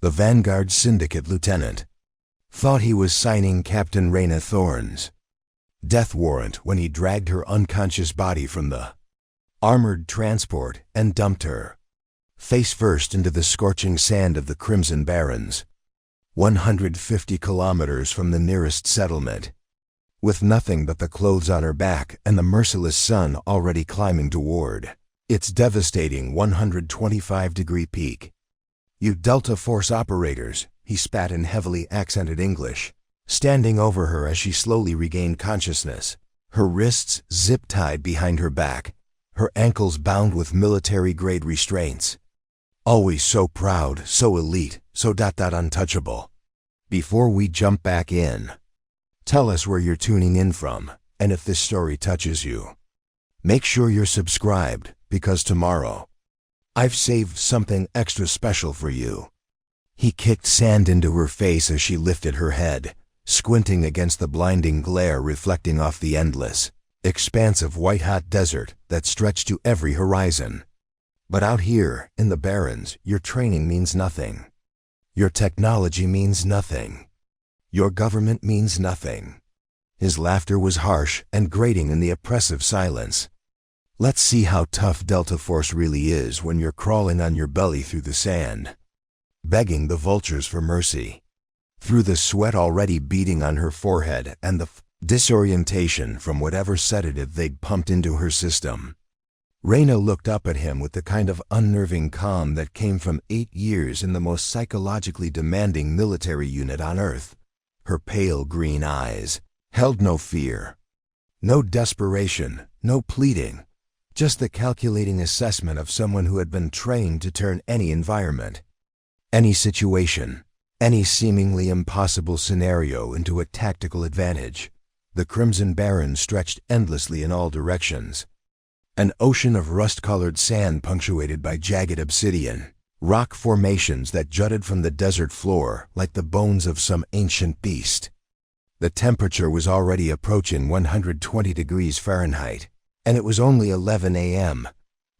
The Vanguard Syndicate lieutenant thought he was signing Captain Reyna Thorne's death warrant when he dragged her unconscious body from the armored transport and dumped her face first into the scorching sand of the Crimson Barrens, 150 kilometers from the nearest settlement, with nothing but the clothes on her back and the merciless sun already climbing toward its devastating 125-degree peak. "You Delta Force operators," he spat in heavily accented English, standing over her as she slowly regained consciousness, her wrists zip-tied behind her back, her ankles bound with military-grade restraints. "Always so proud, so elite, so untouchable. Before we jump back in, tell us where you're tuning in from, and if this story touches you, make sure you're subscribed, because tomorrow, I've saved something extra special for you." He kicked sand into her face as she lifted her head, squinting against the blinding glare reflecting off the endless expanse of white-hot desert that stretched to every horizon. "But out here, in the Barrens, your training means nothing. Your technology means nothing. Your government means nothing." His laughter was harsh and grating in the oppressive silence. "Let's see how tough Delta Force really is when you're crawling on your belly through the sand, begging the vultures for mercy." Through the sweat already beading on her forehead and the disorientation from whatever sedative they'd pumped into her system, Reyna looked up at him with the kind of unnerving calm that came from 8 years in the most psychologically demanding military unit on Earth. Her pale green eyes held no fear, no desperation, no pleading, just the calculating assessment of someone who had been trained to turn any environment, any situation, any seemingly impossible scenario into a tactical advantage. The Crimson Barrens stretched endlessly in all directions, an ocean of rust-colored sand punctuated by jagged obsidian, rock formations that jutted from the desert floor like the bones of some ancient beast. The temperature was already approaching 120 degrees Fahrenheit, and it was only 11 a.m.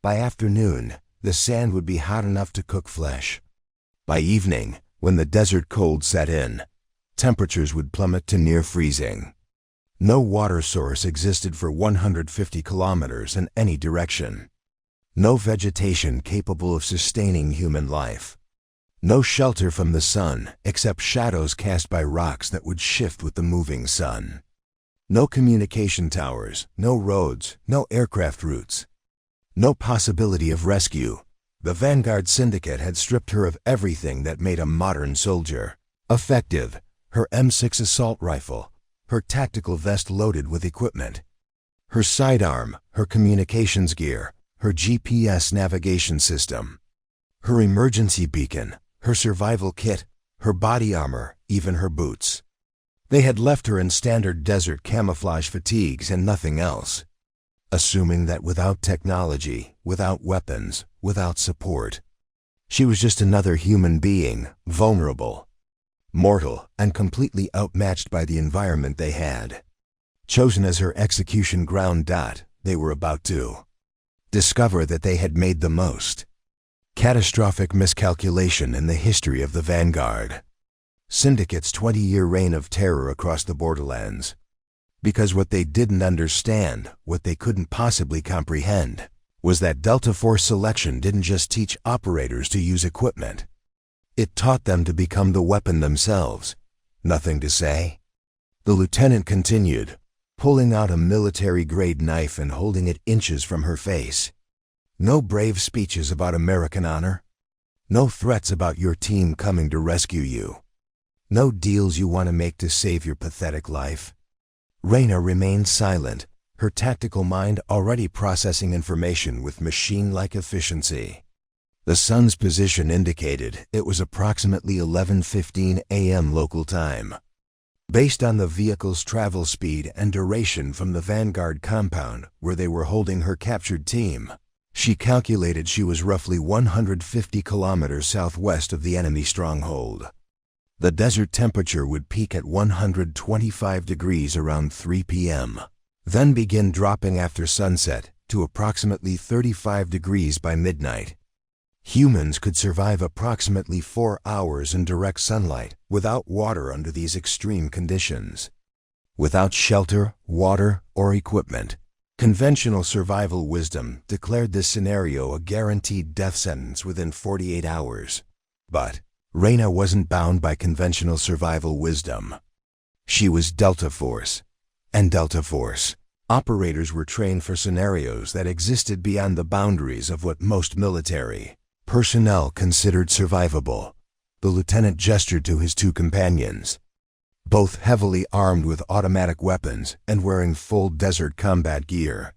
By afternoon, the sand would be hot enough to cook flesh. By evening, when the desert cold set in, temperatures would plummet to near freezing. No water source existed for 150 kilometers in any direction. No vegetation capable of sustaining human life. No shelter from the sun except shadows cast by rocks that would shift with the moving sun. No communication towers, no roads, no aircraft routes. No possibility of rescue. The Vanguard Syndicate had stripped her of everything that made a modern soldier effective: her M6 assault rifle, her tactical vest loaded with equipment, her sidearm, her communications gear, her GPS navigation system, her emergency beacon, her survival kit, her body armor, even her boots. They had left her in standard desert camouflage fatigues and nothing else, assuming that without technology, without weapons, without support, she was just another human being, vulnerable, mortal, and completely outmatched by the environment they had chosen as her execution ground. They were about to discover that they had made the most catastrophic miscalculation in the history of the Vanguard Syndicate's 20-year reign of terror across the borderlands. Because what they didn't understand, what they couldn't possibly comprehend, was that Delta Force selection didn't just teach operators to use equipment. It taught them to become the weapon themselves. Nothing to say? The lieutenant continued, pulling out a military-grade knife and holding it inches from her face. No brave speeches about American honor. No threats about your team coming to rescue you. No deals you want to make to save your pathetic life. Reyna remained silent, her tactical mind already processing information with machine-like efficiency. The sun's position indicated it was approximately 11:15 a.m. local time. Based on the vehicle's travel speed and duration from the Vanguard compound where they were holding her captured team, she calculated she was roughly 150 kilometers southwest of the enemy stronghold. The desert temperature would peak at 125 degrees around 3 p.m., then begin dropping after sunset to approximately 35 degrees by midnight. Humans could survive approximately 4 hours in direct sunlight without water under these extreme conditions. Without shelter, water, or equipment, conventional survival wisdom declared this scenario a guaranteed death sentence within 48 hours. But Reyna wasn't bound by conventional survival wisdom. She was Delta Force, and Delta Force operators were trained for scenarios that existed beyond the boundaries of what most military personnel considered survivable. The lieutenant gestured to his two companions, both heavily armed with automatic weapons and wearing full desert combat gear.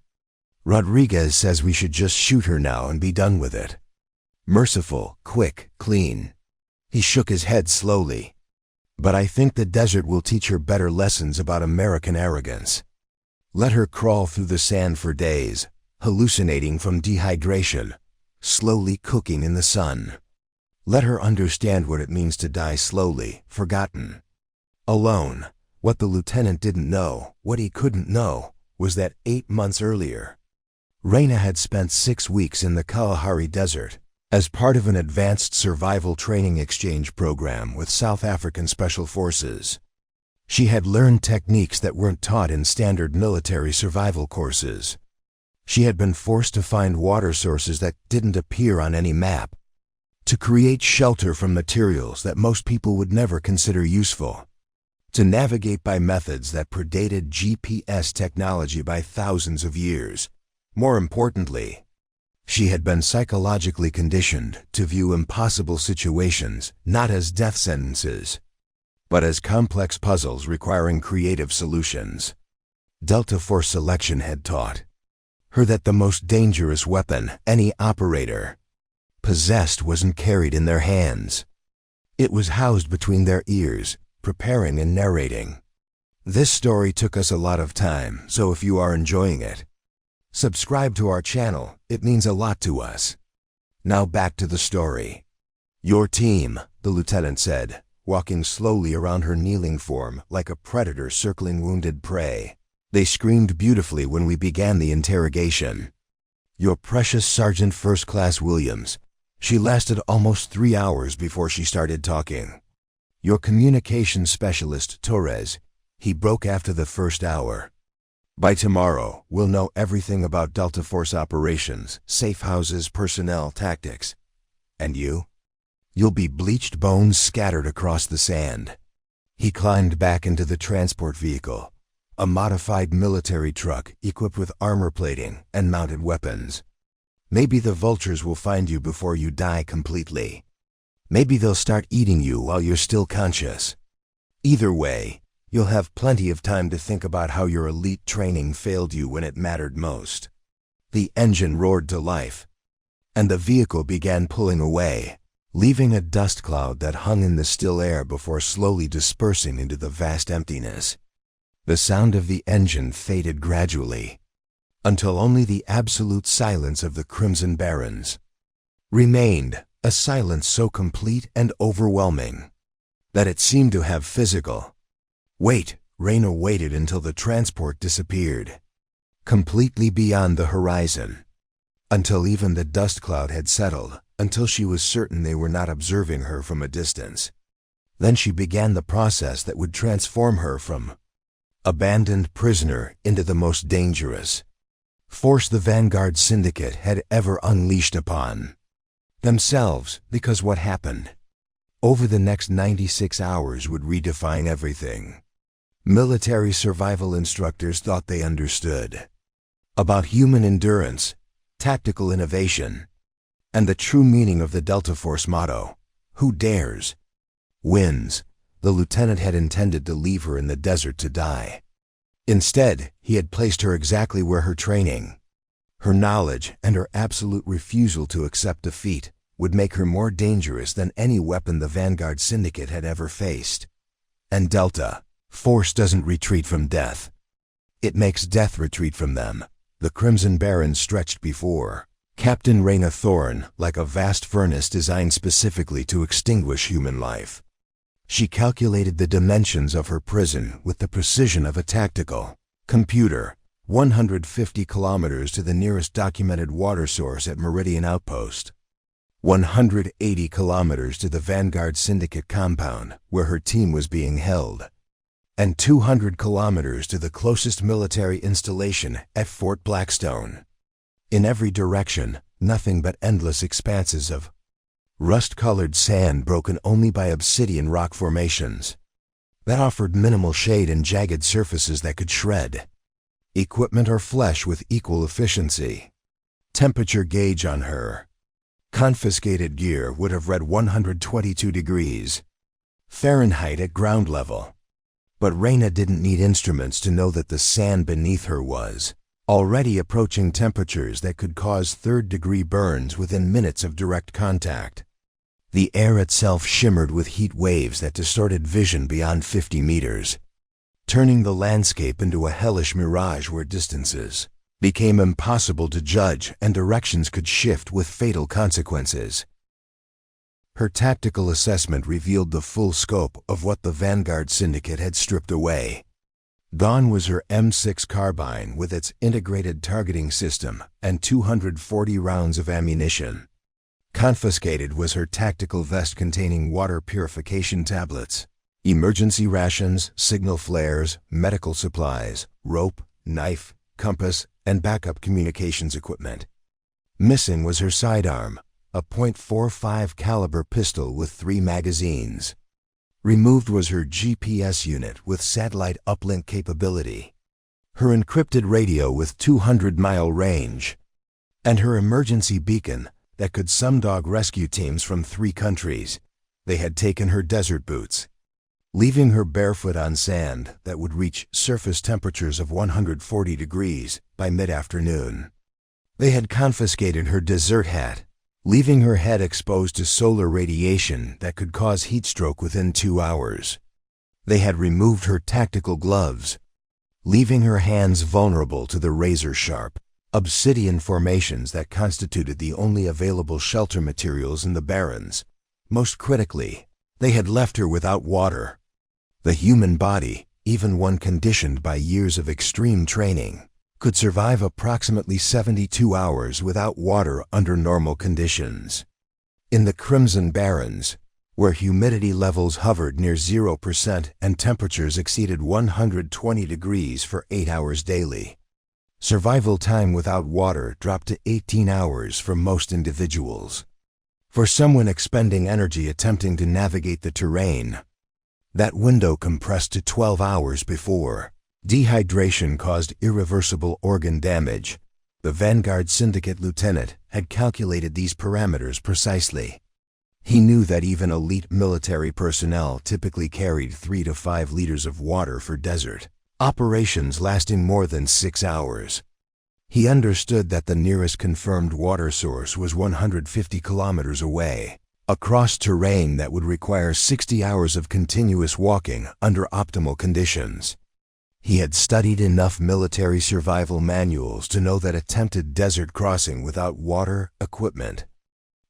Rodriguez says we should just shoot her now and be done with it. Merciful, quick, clean. He shook his head slowly. But I think the desert will teach her better lessons about American arrogance. Let her crawl through the sand for days, hallucinating from dehydration, slowly cooking in the sun. Let her understand what it means to die slowly, forgotten. Alone. What the lieutenant didn't know, what he couldn't know, was that 8 months earlier, Reyna had spent 6 weeks in the Kalahari Desert as part of an advanced survival training exchange program with South African Special Forces. She had learned techniques that weren't taught in standard military survival courses. She had been forced to find water sources that didn't appear on any map, to create shelter from materials that most people would never consider useful, to navigate by methods that predated GPS technology by thousands of years. More importantly, she had been psychologically conditioned to view impossible situations not as death sentences, but as complex puzzles requiring creative solutions. Delta Force selection had taught her that the most dangerous weapon any operator possessed wasn't carried in their hands. It was housed between their ears, preparing and narrating. This story took us a lot of time, so if you are enjoying it, subscribe to our channel. It means a lot to us. Now back to the story. Your team, the lieutenant said, walking slowly around her kneeling form like a predator circling wounded prey. They screamed beautifully when we began the interrogation. Your precious Sergeant First Class Williams. She lasted almost 3 hours before she started talking. Your communications specialist, Torres. He broke after the first hour. By tomorrow, we'll know everything about Delta Force operations, safe houses, personnel, tactics. And you? You'll be bleached bones scattered across the sand. He climbed back into the transport vehicle, a modified military truck equipped with armor plating and mounted weapons. Maybe the vultures will find you before you die completely. Maybe they'll start eating you while you're still conscious. Either way, you'll have plenty of time to think about how your elite training failed you when it mattered most. The engine roared to life, and the vehicle began pulling away, leaving a dust cloud that hung in the still air before slowly dispersing into the vast emptiness. The sound of the engine faded gradually, until only the absolute silence of the Crimson Barrens remained, a silence so complete and overwhelming that it seemed to have physical weight. Reyna waited until the transport disappeared, completely beyond the horizon, until even the dust cloud had settled, until she was certain they were not observing her from a distance. Then she began the process that would transform her from abandoned prisoner into the most dangerous force the Vanguard Syndicate had ever unleashed upon themselves, because what happened over the next 96 hours would redefine everything military survival instructors thought they understood about human endurance, tactical innovation, and the true meaning of the Delta Force motto, "Who dares, wins." The lieutenant had intended to leave her in the desert to die. Instead, he had placed her exactly where her training, her knowledge, and her absolute refusal to accept defeat would make her more dangerous than any weapon the Vanguard Syndicate had ever faced. And Delta Force doesn't retreat from death. It makes death retreat from them. The Crimson Barrens stretched before Captain Reyna Thorne like a vast furnace designed specifically to extinguish human life. She calculated the dimensions of her prison with the precision of a tactical computer, 150 kilometers to the nearest documented water source at Meridian Outpost. 180 kilometers to the Vanguard Syndicate compound where her team was being held, and 200 kilometers to the closest military installation at Fort Blackstone. In every direction, nothing but endless expanses of rust-colored sand broken only by obsidian rock formations that offered minimal shade and jagged surfaces that could shred equipment or flesh with equal efficiency. Temperature gauge on her confiscated gear would have read 122 degrees Fahrenheit at ground level. But Reyna didn't need instruments to know that the sand beneath her was already approaching temperatures that could cause third-degree burns within minutes of direct contact. The air itself shimmered with heat waves that distorted vision beyond 50 meters, turning the landscape into a hellish mirage where distances became impossible to judge and directions could shift with fatal consequences. Her tactical assessment revealed the full scope of what the Vanguard Syndicate had stripped away. Gone was her M6 carbine with its integrated targeting system and 240 rounds of ammunition. Confiscated was her tactical vest containing water purification tablets, emergency rations, signal flares, medical supplies, rope, knife, compass, and backup communications equipment. Missing was her sidearm, a .45 caliber pistol with 3 magazines. Removed was her GPS unit with satellite uplink capability, her encrypted radio with 200-mile range, and her emergency beacon that could sumdog rescue teams from 3 countries. They had taken her desert boots, leaving her barefoot on sand that would reach surface temperatures of 140 degrees by mid-afternoon. They had confiscated her desert hat, leaving her head exposed to solar radiation that could cause heat stroke within 2 hours. They had removed her tactical gloves, leaving her hands vulnerable to the razor-sharp obsidian formations that constituted the only available shelter materials in the Barrens. Most critically, they had left her without water. The human body, even one conditioned by years of extreme training, could survive approximately 72 hours without water under normal conditions. In the Crimson Barrens, where humidity levels hovered near 0% and temperatures exceeded 120 degrees for 8 hours daily, survival time without water dropped to 18 hours for most individuals. For someone expending energy attempting to navigate the terrain, that window compressed to 12 hours before dehydration caused irreversible organ damage. The Vanguard Syndicate lieutenant had calculated these parameters precisely. He knew that even elite military personnel typically carried 3 to 5 liters of water for desert operations lasting more than 6 hours. He understood that the nearest confirmed water source was 150 kilometers away, across terrain that would require 60 hours of continuous walking under optimal conditions. He had studied enough military survival manuals to know that attempted desert crossing without water, equipment,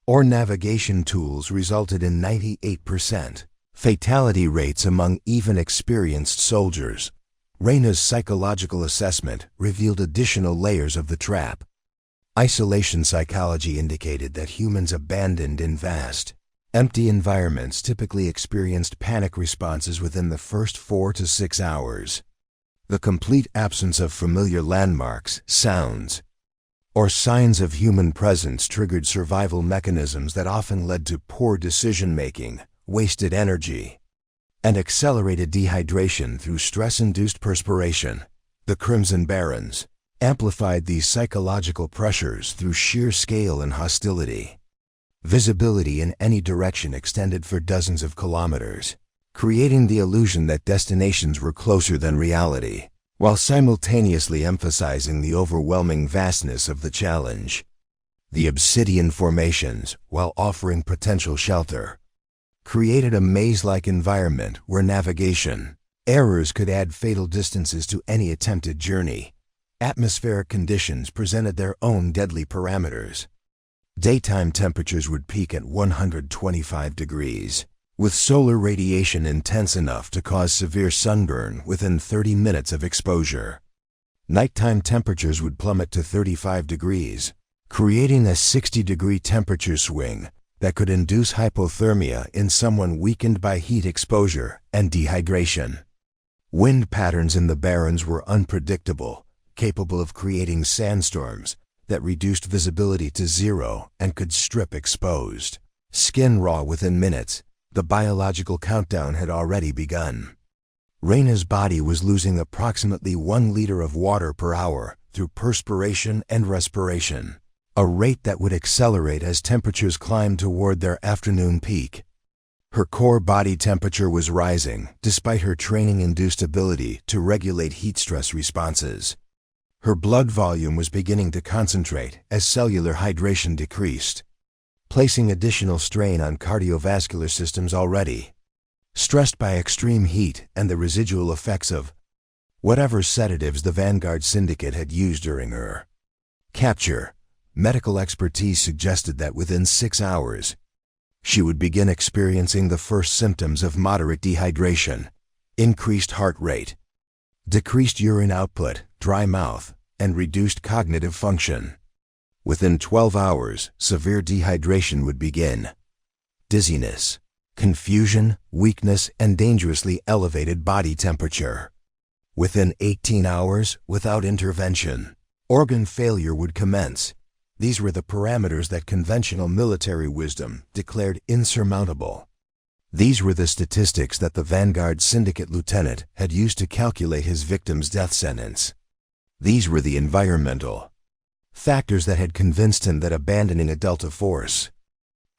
or navigation tools resulted in 98% fatality rates among even experienced soldiers. Reyna's psychological assessment revealed additional layers of the trap. Isolation psychology indicated that humans abandoned in vast, empty environments typically experienced panic responses within the first 4 to 6 hours. The complete absence of familiar landmarks, sounds, or signs of human presence triggered survival mechanisms that often led to poor decision-making, wasted energy, and accelerated dehydration through stress-induced perspiration. The Crimson Barrens amplified these psychological pressures through sheer scale and hostility. Visibility in any direction extended for dozens of kilometers, creating the illusion that destinations were closer than reality, while simultaneously emphasizing the overwhelming vastness of the challenge. The obsidian formations, while offering potential shelter, created a maze-like environment where navigation errors could add fatal distances to any attempted journey. Atmospheric conditions presented their own deadly parameters. Daytime temperatures would peak at 125 degrees, with solar radiation intense enough to cause severe sunburn within 30 minutes of exposure. Nighttime temperatures would plummet to 35 degrees, creating a 60-degree temperature swing that could induce hypothermia in someone weakened by heat exposure and dehydration. Wind patterns in the Barrens were unpredictable, capable of creating sandstorms that reduced visibility to zero and could strip exposed skin raw within minutes. The biological countdown had already begun. Reyna's body was losing approximately 1 liter of water per hour through perspiration and respiration, a rate that would accelerate as temperatures climbed toward their afternoon peak. Her core body temperature was rising, despite her training-induced ability to regulate heat stress responses. Her blood volume was beginning to concentrate as cellular hydration decreased, placing additional strain on cardiovascular systems already stressed by extreme heat and the residual effects of whatever sedatives the Vanguard Syndicate had used during her capture. Medical expertise suggested that within 6 hours, she would begin experiencing the first symptoms of moderate dehydration, increased heart rate, decreased urine output, dry mouth, and reduced cognitive function. Within 12 hours, severe dehydration would begin. Dizziness, confusion, weakness, and dangerously elevated body temperature. Within 18 hours, without intervention, organ failure would commence. These were the parameters that conventional military wisdom declared insurmountable. These were the statistics that the Vanguard Syndicate lieutenant had used to calculate his victim's death sentence. These were the environmental factors that had convinced him that abandoning a Delta Force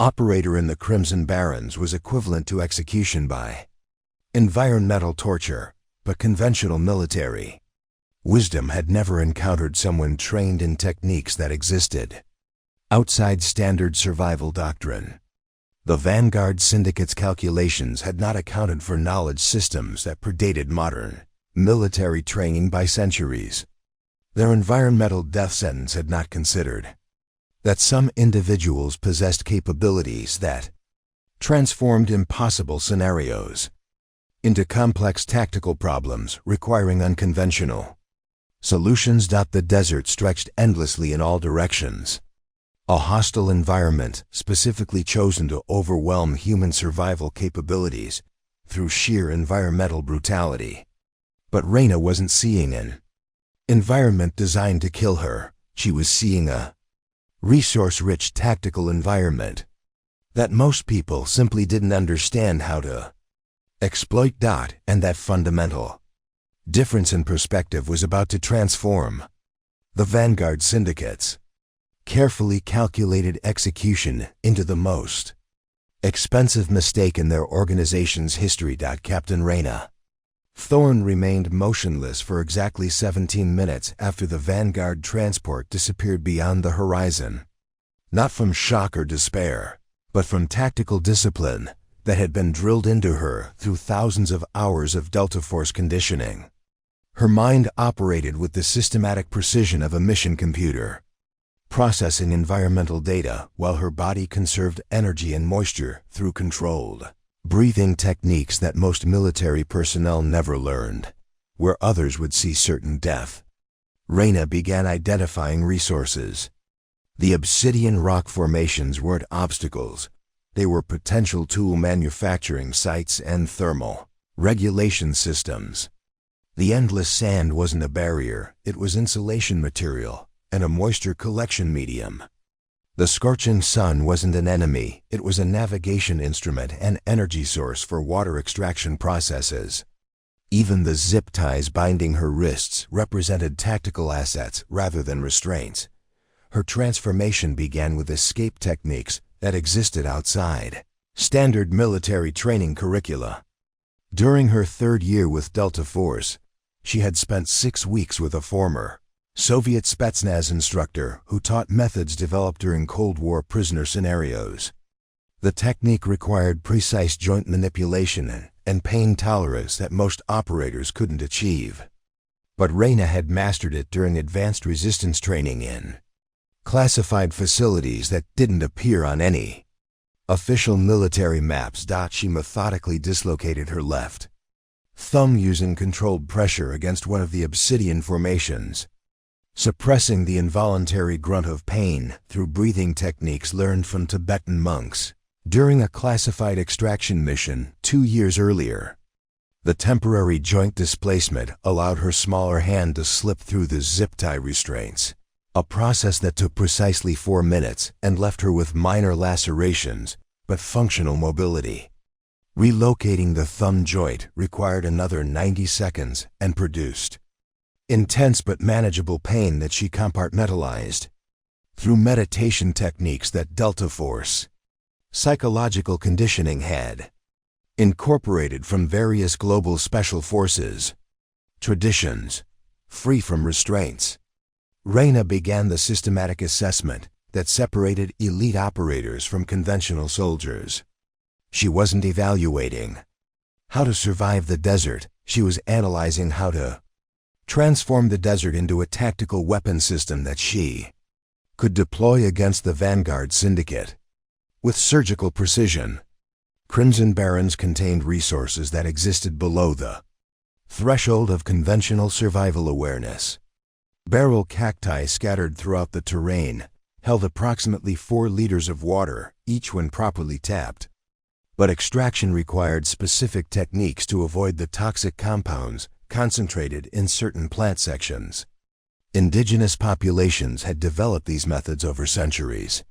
operator in the Crimson Barrens was equivalent to execution by environmental torture, but conventional military wisdom had never encountered someone trained in techniques that existed outside standard survival doctrine. The Vanguard Syndicate's calculations had not accounted for knowledge systems that predated modern military training by centuries. Their environmental death sentence had not considered that some individuals possessed capabilities that transformed impossible scenarios into complex tactical problems requiring unconventional solutions. The desert stretched endlessly in all directions, a hostile environment specifically chosen to overwhelm human survival capabilities through sheer environmental brutality. But Reyna wasn't seeing an environment designed to kill her. She was seeing a resource-rich tactical environment that most people simply didn't understand how to exploit. And that fundamental difference in perspective was about to transform the Vanguard Syndicate's carefully calculated execution into the most expensive mistake in their organization's history. Captain Reyna Thorne remained motionless for exactly 17 minutes after the Vanguard transport disappeared beyond the horizon. Not from shock or despair, but from tactical discipline that had been drilled into her through thousands of hours of Delta Force conditioning. Her mind operated with the systematic precision of a mission computer, processing environmental data while her body conserved energy and moisture through controlled breathing techniques that most military personnel never learned, where others would see certain death. Reyna began identifying resources. The obsidian rock formations weren't obstacles. They were potential tool manufacturing sites and thermal regulation systems. The endless sand wasn't a barrier, it was insulation material and a moisture collection medium. The scorching sun wasn't an enemy, it was a navigation instrument and energy source for water extraction processes. Even the zip ties binding her wrists represented tactical assets rather than restraints. Her transformation began with escape techniques that existed outside standard military training curricula. During her 3rd year with Delta Force, she had spent 6 weeks with a former Soviet Spetsnaz instructor who taught methods developed during Cold War prisoner scenarios. The technique required precise joint manipulation and pain tolerance that most operators couldn't achieve. But Reyna had mastered it during advanced resistance training in classified facilities that didn't appear on any official military maps. She methodically dislocated her left thumb using controlled pressure against one of the obsidian formations, suppressing the involuntary grunt of pain through breathing techniques learned from Tibetan monks. During a classified extraction mission 2 years earlier, the temporary joint displacement allowed her smaller hand to slip through the zip tie restraints, a process that took precisely 4 minutes and left her with minor lacerations but functional mobility. Relocating the thumb joint required another 90 seconds and produced intense but manageable pain that she compartmentalized through meditation techniques that Delta Force psychological conditioning had incorporated from various global special forces traditions, free from restraints. Reyna began the systematic assessment that separated elite operators from conventional soldiers. She wasn't evaluating how to survive the desert, she was analyzing how to transform the desert into a tactical weapon system that she could deploy against the Vanguard Syndicate with surgical precision. Crimson Barrens contained resources that existed below the threshold of conventional survival awareness. Barrel cacti scattered throughout the terrain held approximately 4 liters of water, each when properly tapped. But extraction required specific techniques to avoid the toxic compounds concentrated in certain plant sections. Indigenous populations had developed these methods over centuries.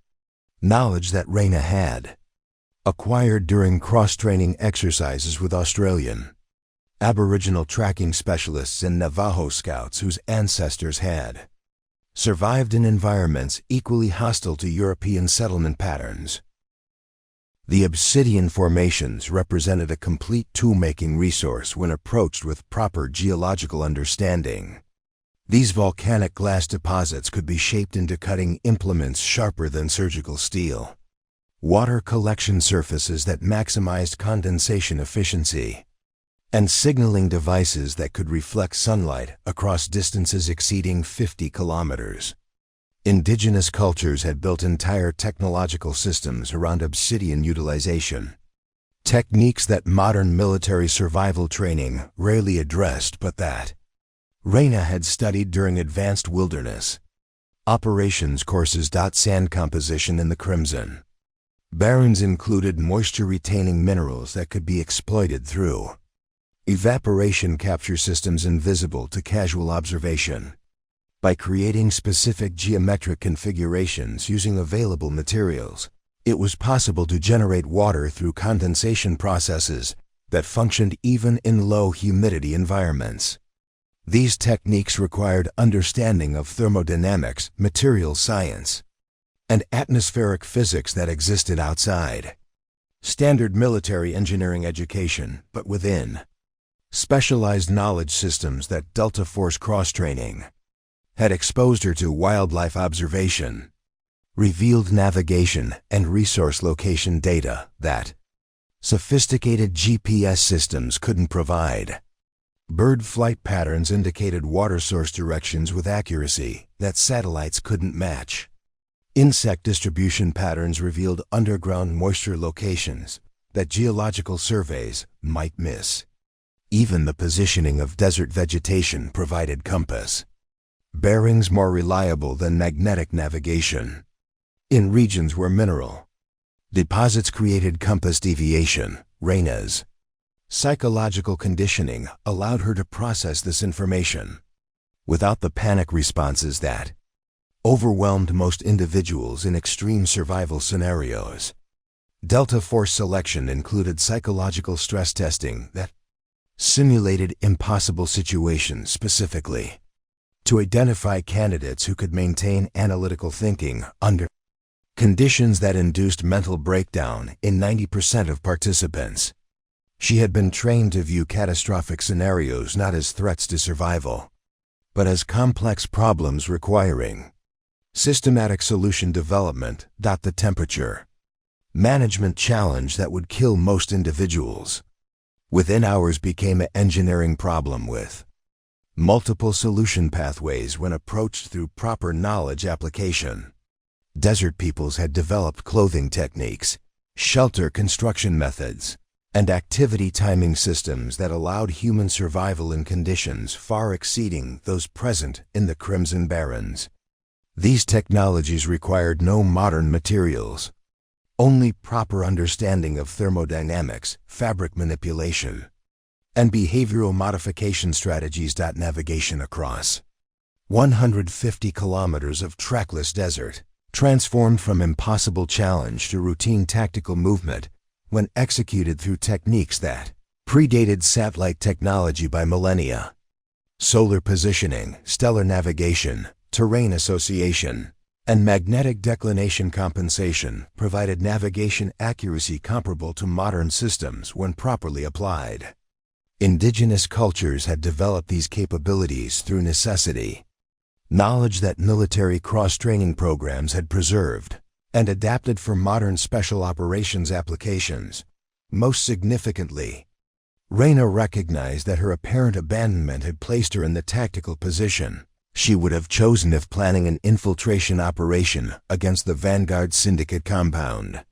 Knowledge that Reyna had acquired during cross-training exercises with Australian Aboriginal tracking specialists and Navajo scouts whose ancestors had survived in environments equally hostile to European settlement patterns. The obsidian formations represented a complete tool-making resource when approached with proper geological understanding. These volcanic glass deposits could be shaped into cutting implements sharper than surgical steel, water collection surfaces that maximized condensation efficiency, and signaling devices that could reflect sunlight across distances exceeding 50 kilometers. Indigenous cultures had built entire technological systems around obsidian utilization, techniques that modern military survival training rarely addressed but that Reyna had studied during advanced wilderness operations courses. Sand composition in the Crimson Barrens included moisture-retaining minerals that could be exploited through evaporation capture systems invisible to casual observation. By creating specific geometric configurations using available materials, it was possible to generate water through condensation processes that functioned even in low humidity environments. These techniques required understanding of thermodynamics, material science, and atmospheric physics that existed outside standard military engineering education, but within specialized knowledge systems that Delta Force cross-training had exposed her to. Wildlife observation revealed navigation and resource location data that sophisticated GPS systems couldn't provide. Bird flight patterns indicated water source directions with accuracy that satellites couldn't match. Insect distribution patterns revealed underground moisture locations that geological surveys might miss. Even the positioning of desert vegetation provided compass bearings more reliable than magnetic navigation. In regions where mineral deposits created compass deviation, Reyna's psychological conditioning allowed her to process this information without the panic responses that overwhelmed most individuals in extreme survival scenarios. Delta Force selection included psychological stress testing that simulated impossible situations specifically to identify candidates who could maintain analytical thinking under conditions that induced mental breakdown in 90% of participants. She had been trained to view catastrophic scenarios not as threats to survival, but as complex problems requiring systematic solution development. The temperature management challenge that would kill most individuals within hours became an engineering problem with multiple solution pathways when approached through proper knowledge application. Desert peoples had developed clothing techniques, shelter construction methods, and activity timing systems that allowed human survival in conditions far exceeding those present in the Crimson Barrens. These technologies required no modern materials. Only proper understanding of thermodynamics, fabric manipulation, and behavioral modification strategies. Navigation across 150 kilometers of trackless desert, transformed from impossible challenge to routine tactical movement when executed through techniques that predated satellite technology by millennia. Solar positioning, stellar navigation, terrain association, and magnetic declination compensation provided navigation accuracy comparable to modern systems when properly applied. Indigenous cultures had developed these capabilities through necessity, knowledge that military cross-training programs had preserved and adapted for modern special operations applications. Most significantly, Reyna recognized that her apparent abandonment had placed her in the tactical position she would have chosen if planning an infiltration operation against the Vanguard Syndicate compound.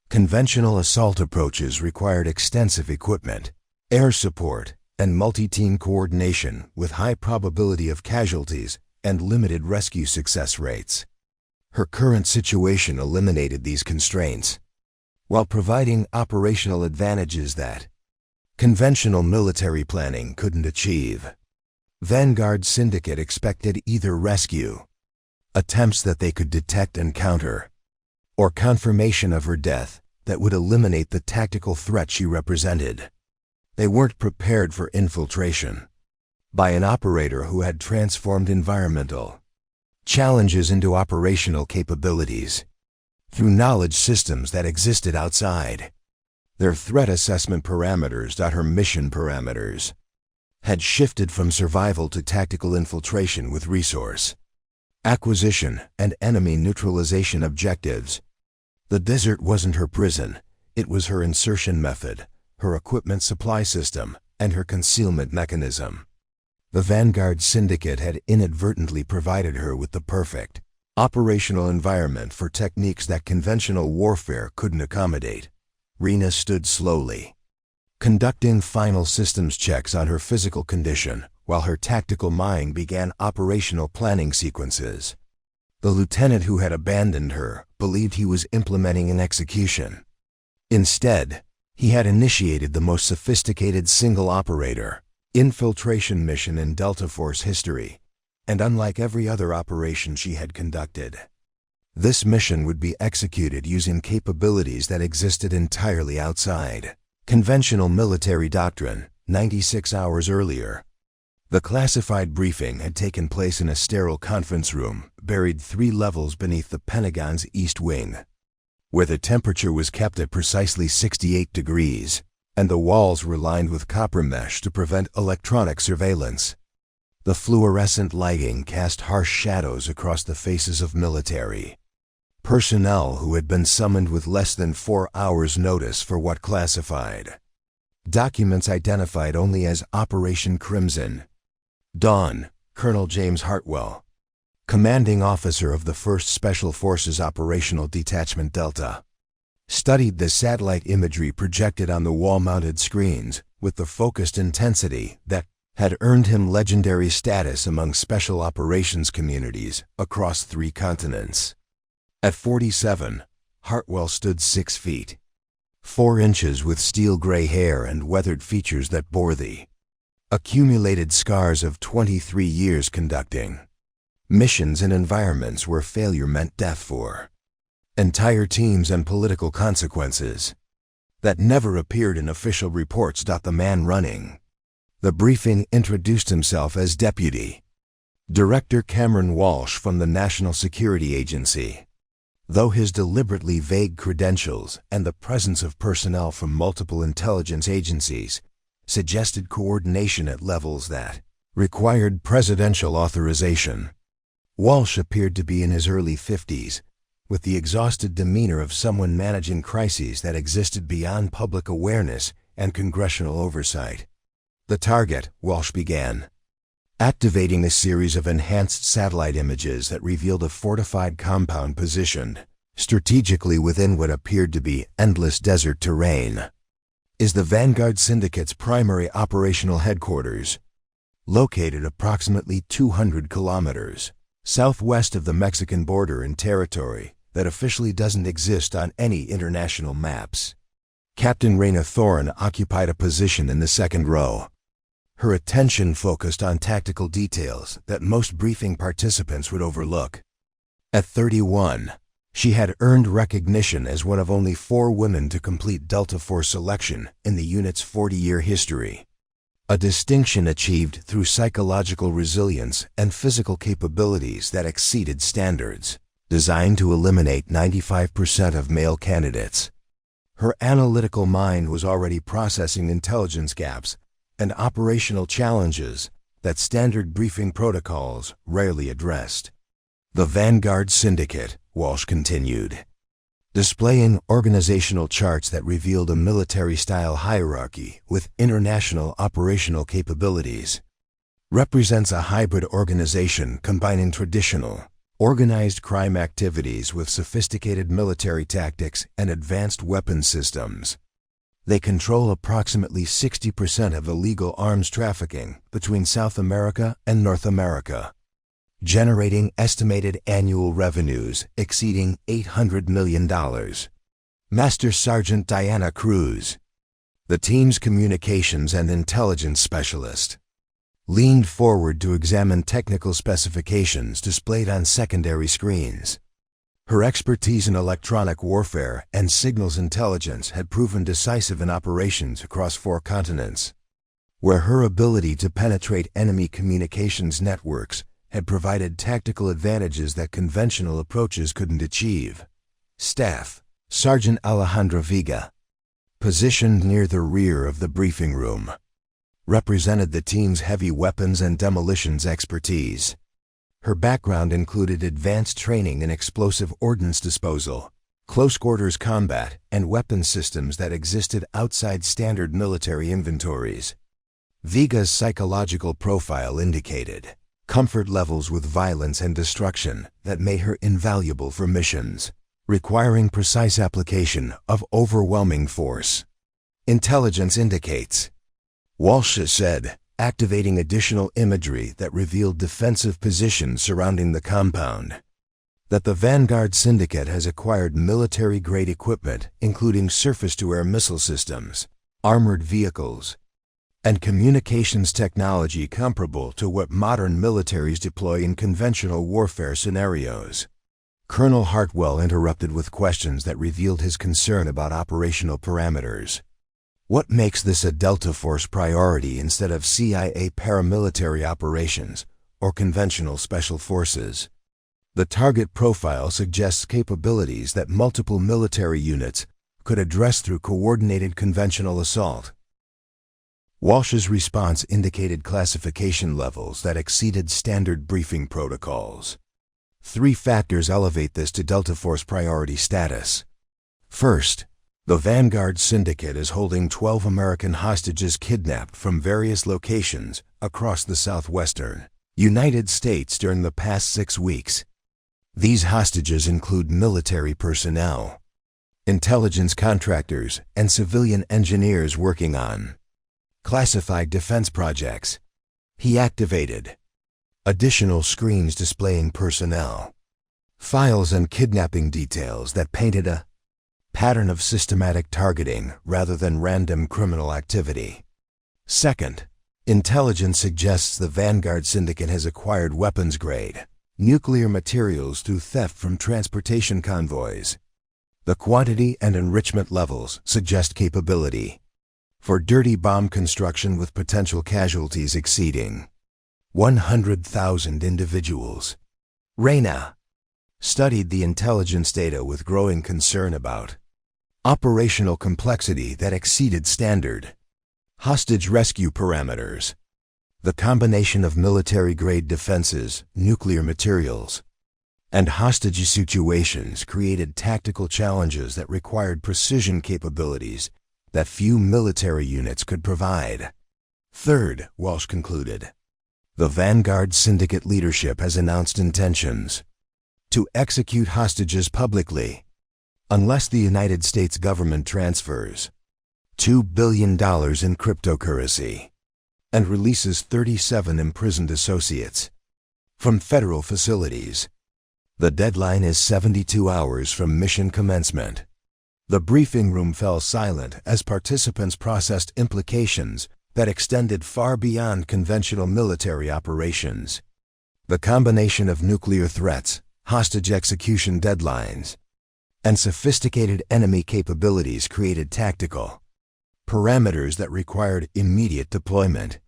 Conventional assault approaches required extensive equipment, air support, and multi-team coordination with high probability of casualties and limited rescue success rates. Her current situation eliminated these constraints, while providing operational advantages that conventional military planning couldn't achieve. Vanguard Syndicate expected either rescue, attempts that they could detect and counter, or confirmation of her death that would eliminate the tactical threat she represented. They weren't prepared for infiltration by an operator who had transformed environmental challenges into operational capabilities through knowledge systems that existed outside their threat assessment parameters. Her mission parameters had shifted from survival to tactical infiltration with resource acquisition and enemy neutralization objectives. The desert wasn't her prison, it was her insertion method, her equipment supply system, and her concealment mechanism. The Vanguard Syndicate had inadvertently provided her with the perfect operational environment for techniques that conventional warfare couldn't accommodate. Reyna stood slowly, conducting final systems checks on her physical condition while her tactical mind began operational planning sequences. The lieutenant who had abandoned her believed he was implementing an execution. Instead, he had initiated the most sophisticated single operator infiltration mission in Delta Force history, and unlike every other operation she had conducted, this mission would be executed using capabilities that existed entirely outside conventional military doctrine. 96 hours earlier, the classified briefing had taken place in a sterile conference room buried 3 levels beneath the Pentagon's East Wing, where the temperature was kept at precisely 68 degrees, and the walls were lined with copper mesh to prevent electronic surveillance. The fluorescent lighting cast harsh shadows across the faces of military personnel who had been summoned with less than 4 hours' notice for what classified documents identified only as Operation Crimson Dawn. Colonel James Hartwell, commanding officer of the 1st Special Forces Operational Detachment Delta, studied the satellite imagery projected on the wall-mounted screens with the focused intensity that had earned him legendary status among special operations communities across 3 continents. At 47, Hartwell stood 6 feet, 4 inches with steel-gray hair and weathered features that bore the accumulated scars of 23 years conducting missions in environments where failure meant death for entire teams and political consequences that never appeared in official reports. The man running the briefing introduced himself as Deputy Director Cameron Walsh from the National Security Agency. Though his deliberately vague credentials and the presence of personnel from multiple intelligence agencies suggested coordination at levels that required presidential authorization, Walsh appeared to be in his early 50s, with the exhausted demeanor of someone managing crises that existed beyond public awareness and congressional oversight. The target, Walsh began, activating a series of enhanced satellite images that revealed a fortified compound positioned strategically within what appeared to be endless desert terrain. Is the Vanguard Syndicate's primary operational headquarters, located approximately 200 kilometers southwest of the Mexican border and territory, that officially doesn't exist on any international maps. Captain Reyna Thorne occupied a position in the second row. Her attention focused on tactical details that most briefing participants would overlook. At 31, she had earned recognition as one of only 4 women to complete Delta Force selection in the unit's 40-year history. A distinction achieved through psychological resilience and physical capabilities that exceeded standards, designed to eliminate 95% of male candidates. Her analytical mind was already processing intelligence gaps and operational challenges that standard briefing protocols rarely addressed. The Vanguard Syndicate, Walsh continued, displaying organizational charts that revealed a military-style hierarchy with international operational capabilities, represents a hybrid organization combining traditional, organized crime activities with sophisticated military tactics and advanced weapons systems. They control approximately 60% of illegal arms trafficking between South America and North America, generating estimated annual revenues exceeding $800 million. Master Sergeant Diana Cruz, the team's communications and intelligence specialist, leaned forward to examine technical specifications displayed on secondary screens. Her expertise in electronic warfare and signals intelligence had proven decisive in operations across 4 continents, where her ability to penetrate enemy communications networks had provided tactical advantages that conventional approaches couldn't achieve. Staff Sergeant Alejandra Vega, positioned near the rear of the briefing room, represented the team's heavy weapons and demolitions expertise. Her background included advanced training in explosive ordnance disposal, close-quarters combat, and weapons systems that existed outside standard military inventories. Vega's psychological profile indicated comfort levels with violence and destruction that made her invaluable for missions requiring precise application of overwhelming force. Intelligence indicates, Walsh said, activating additional imagery that revealed defensive positions surrounding the compound, that the Vanguard Syndicate has acquired military-grade equipment including surface-to-air missile systems, armored vehicles, and communications technology comparable to what modern militaries deploy in conventional warfare scenarios. Colonel Hartwell interrupted with questions that revealed his concern about operational parameters. What makes this a Delta Force priority instead of CIA paramilitary operations or conventional special forces? The target profile suggests capabilities that multiple military units could address through coordinated conventional assault. Walsh's response indicated classification levels that exceeded standard briefing protocols. 3 factors elevate this to Delta Force priority status. First, the Vanguard Syndicate is holding 12 American hostages kidnapped from various locations across the southwestern United States during the past 6 weeks. These hostages include military personnel, intelligence contractors, and civilian engineers working on classified defense projects. He activated additional screens displaying personnel, files, and kidnapping details that painted a pattern of systematic targeting rather than random criminal activity. Second, intelligence suggests the Vanguard Syndicate has acquired weapons-grade nuclear materials through theft from transportation convoys. The quantity and enrichment levels suggest capability for dirty bomb construction with potential casualties exceeding 100,000 individuals. Reyna studied the intelligence data with growing concern about operational complexity that exceeded standard hostage rescue parameters. The combination of military-grade defenses, nuclear materials, and hostage situations created tactical challenges that required precision capabilities that few military units could provide. Third, Walsh concluded, the Vanguard Syndicate leadership has announced intentions to execute hostages publicly unless the United States government transfers $2 billion in cryptocurrency and releases 37 imprisoned associates from federal facilities. The deadline is 72 hours from mission commencement. The briefing room fell silent as participants processed implications that extended far beyond conventional military operations. The combination of nuclear threats, hostage execution deadlines, and sophisticated enemy capabilities created tactical parameters that required immediate deployment,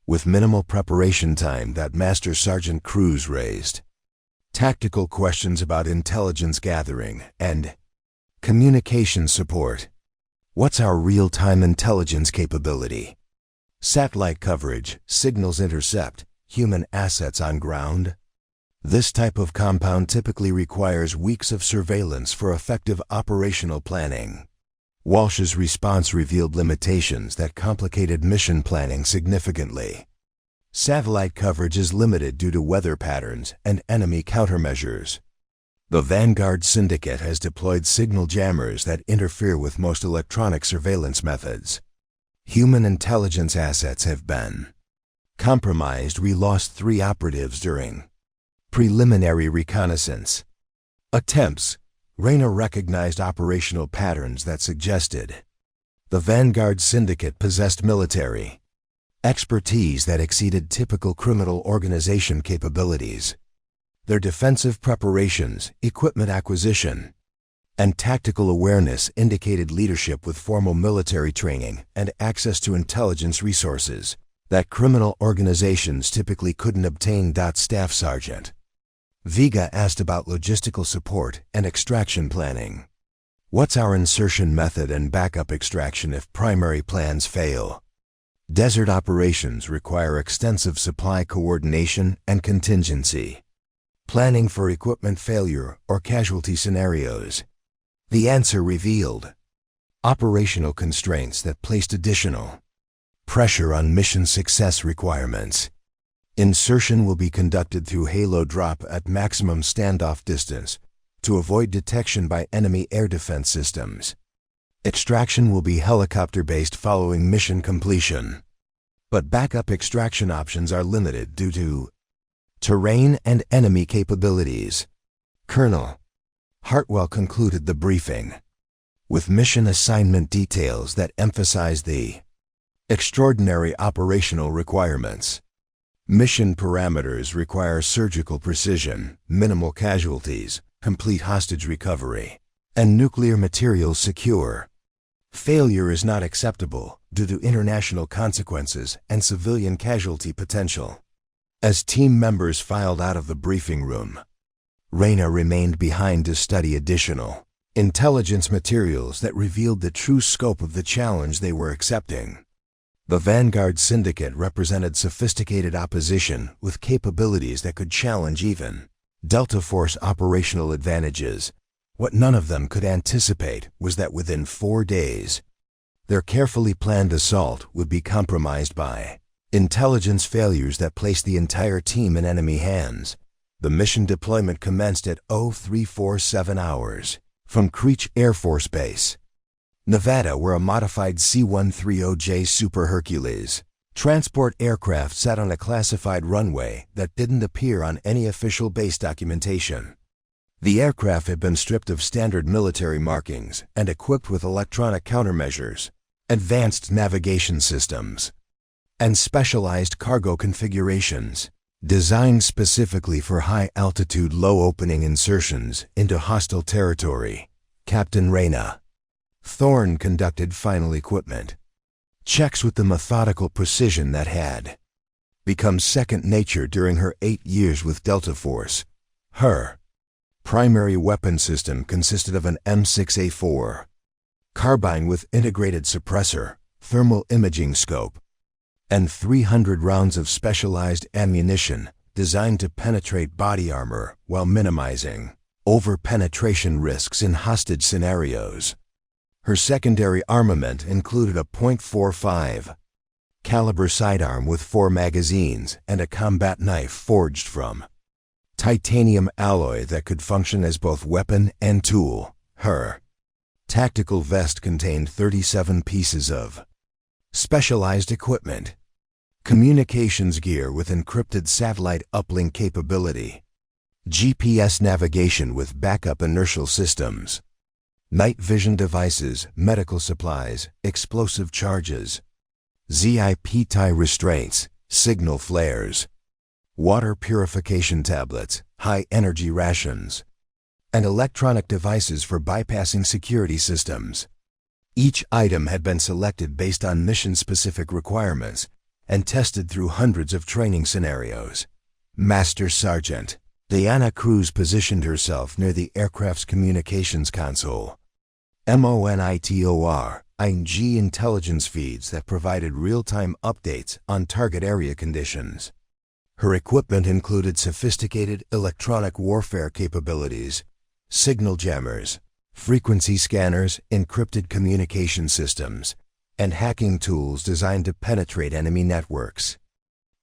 with minimal preparation time that Master Sergeant Cruz raised. Tactical questions about intelligence gathering and communication support. What's our real-time intelligence capability? Satellite coverage, signals intercept, human assets on ground? This type of compound typically requires weeks of surveillance for effective operational planning. Walsh's response revealed limitations that complicated mission planning significantly. Satellite coverage is limited due to weather patterns and enemy countermeasures. The Vanguard Syndicate has deployed signal jammers that interfere with most electronic surveillance methods. Human intelligence assets have been compromised. We lost 3 operatives during preliminary reconnaissance attempts. Reyna recognized operational patterns that suggested the Vanguard Syndicate possessed military expertise that exceeded typical criminal organization capabilities. Their defensive preparations, equipment acquisition, and tactical awareness indicated leadership with formal military training and access to intelligence resources that criminal organizations typically couldn't obtain. Staff Sergeant Vega asked about logistical support and extraction planning. What's our insertion method and backup extraction if primary plans fail? Desert operations require extensive supply coordination and contingency planning for equipment failure or casualty scenarios. The answer revealed operational constraints that placed additional pressure on mission success requirements. Insertion will be conducted through halo drop at maximum standoff distance to avoid detection by enemy air defense systems. Extraction will be helicopter-based following mission completion, but backup extraction options are limited due to terrain and enemy capabilities. Colonel Hartwell concluded the briefing with mission assignment details that emphasize the extraordinary operational requirements. Mission parameters require surgical precision, minimal casualties, complete hostage recovery, and nuclear materials secure. Failure is not acceptable due to international consequences and civilian casualty potential. As team members filed out of the briefing room, Reyna remained behind to study additional intelligence materials that revealed the true scope of the challenge they were accepting. The Vanguard Syndicate represented sophisticated opposition with capabilities that could challenge even Delta Force operational advantages. What none of them could anticipate was that within 4 days, their carefully planned assault would be compromised by intelligence failures that placed the entire team in enemy hands. The mission deployment commenced at 0347 hours from Creech Air Force Base, Nevada, where a modified C-130J Super Hercules transport aircraft sat on a classified runway that didn't appear on any official base documentation. The aircraft had been stripped of standard military markings and equipped with electronic countermeasures, advanced navigation systems, and specialized cargo configurations designed specifically for high-altitude, low-opening insertions into hostile territory. Captain Reyna Thorne conducted final equipment checks with the methodical precision that had become second nature during her 8 years with Delta Force. Her primary weapon system consisted of an M6A4 carbine with integrated suppressor, thermal imaging scope, and 300 rounds of specialized ammunition designed to penetrate body armor while minimizing over-penetration risks in hostage scenarios. Her secondary armament included a .45 caliber sidearm with 4 magazines and a combat knife forged from titanium alloy that could function as both weapon and tool. Her tactical vest contained 37 pieces of specialized equipment, communications gear with encrypted satellite uplink capability, GPS navigation with backup inertial systems, night vision devices, medical supplies, explosive charges, ZIP-tie restraints, signal flares, water purification tablets, high-energy rations, and electronic devices for bypassing security systems. Each item had been selected based on mission-specific requirements and tested through hundreds of training scenarios. Master Sergeant Diana Cruz positioned herself near the aircraft's communications console. MONITOR ING intelligence feeds that provided real-time updates on target area conditions. Her equipment included sophisticated electronic warfare capabilities, signal jammers, frequency scanners, encrypted communication systems, and hacking tools designed to penetrate enemy networks.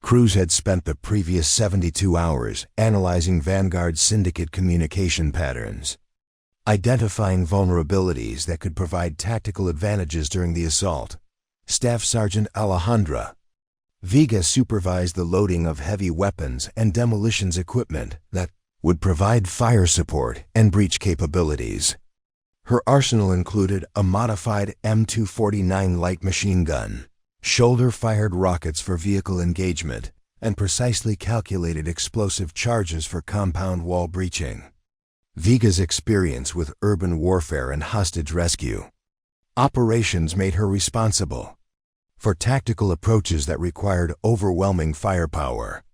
Cruz had spent the previous 72 hours analyzing Vanguard Syndicate communication patterns, identifying vulnerabilities that could provide tactical advantages during the assault. Staff Sergeant Alejandra Vega supervised the loading of heavy weapons and demolitions equipment that would provide fire support and breach capabilities. Her arsenal included a modified M249 light machine gun, shoulder-fired rockets for vehicle engagement, and precisely calculated explosive charges for compound wall breaching. Vega's experience with urban warfare and hostage rescue operations made her responsible for tactical approaches that required overwhelming firepower,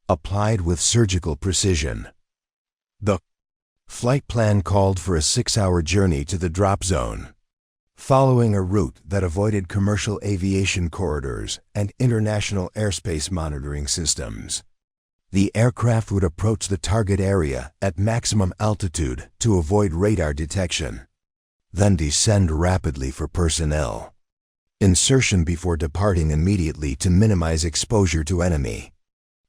applied with surgical precision. The flight plan called for a 6-hour journey to the drop zone, following a route that avoided commercial aviation corridors and international airspace monitoring systems. The aircraft would approach the target area at maximum altitude to avoid radar detection, then descend rapidly for personnel insertion before departing immediately to minimize exposure to enemy.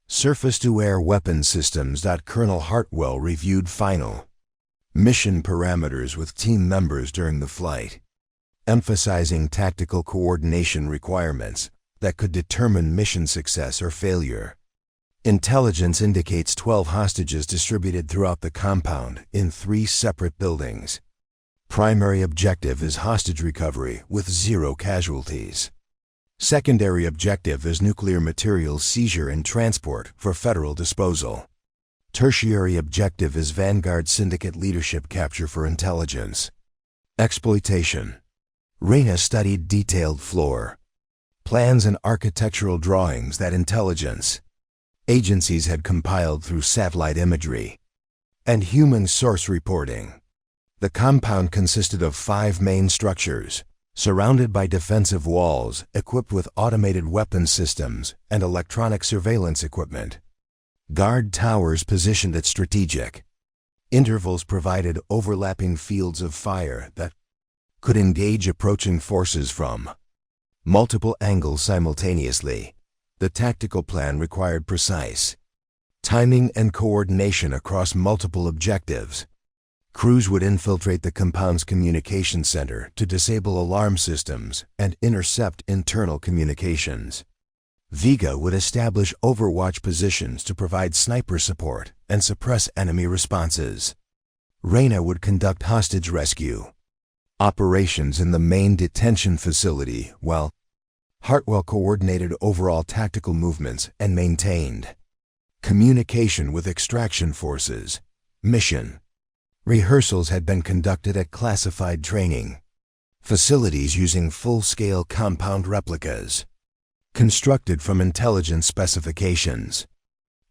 Surface-to-air weapon systems. Colonel Hartwell reviewed final mission parameters with team members during the flight, emphasizing tactical coordination requirements that could determine mission success or failure. Intelligence indicates 12 hostages distributed throughout the compound in 3 separate buildings. Primary objective is hostage recovery with 0 casualties. Secondary objective is nuclear materials seizure and transport for federal disposal. Tertiary objective is Vanguard Syndicate leadership capture for intelligence. Exploitation. Reyna studied detailed floor plans and architectural drawings that intelligence agencies had compiled through satellite imagery and human source reporting. The compound consisted of 5 main structures, surrounded by defensive walls equipped with automated weapon systems and electronic surveillance equipment. Guard towers positioned at strategic intervals provided overlapping fields of fire that could engage approaching forces from multiple angles simultaneously. The tactical plan required precise timing and coordination across multiple objectives. Crews would infiltrate the compound's communication center to disable alarm systems and intercept internal communications. Vega would establish overwatch positions to provide sniper support and suppress enemy responses. Reyna would conduct hostage rescue operations in the main detention facility, while Hartwell coordinated overall tactical movements and maintained communication with extraction forces. Mission rehearsals had been conducted at classified training facilities using full-scale compound replicas constructed from intelligence specifications.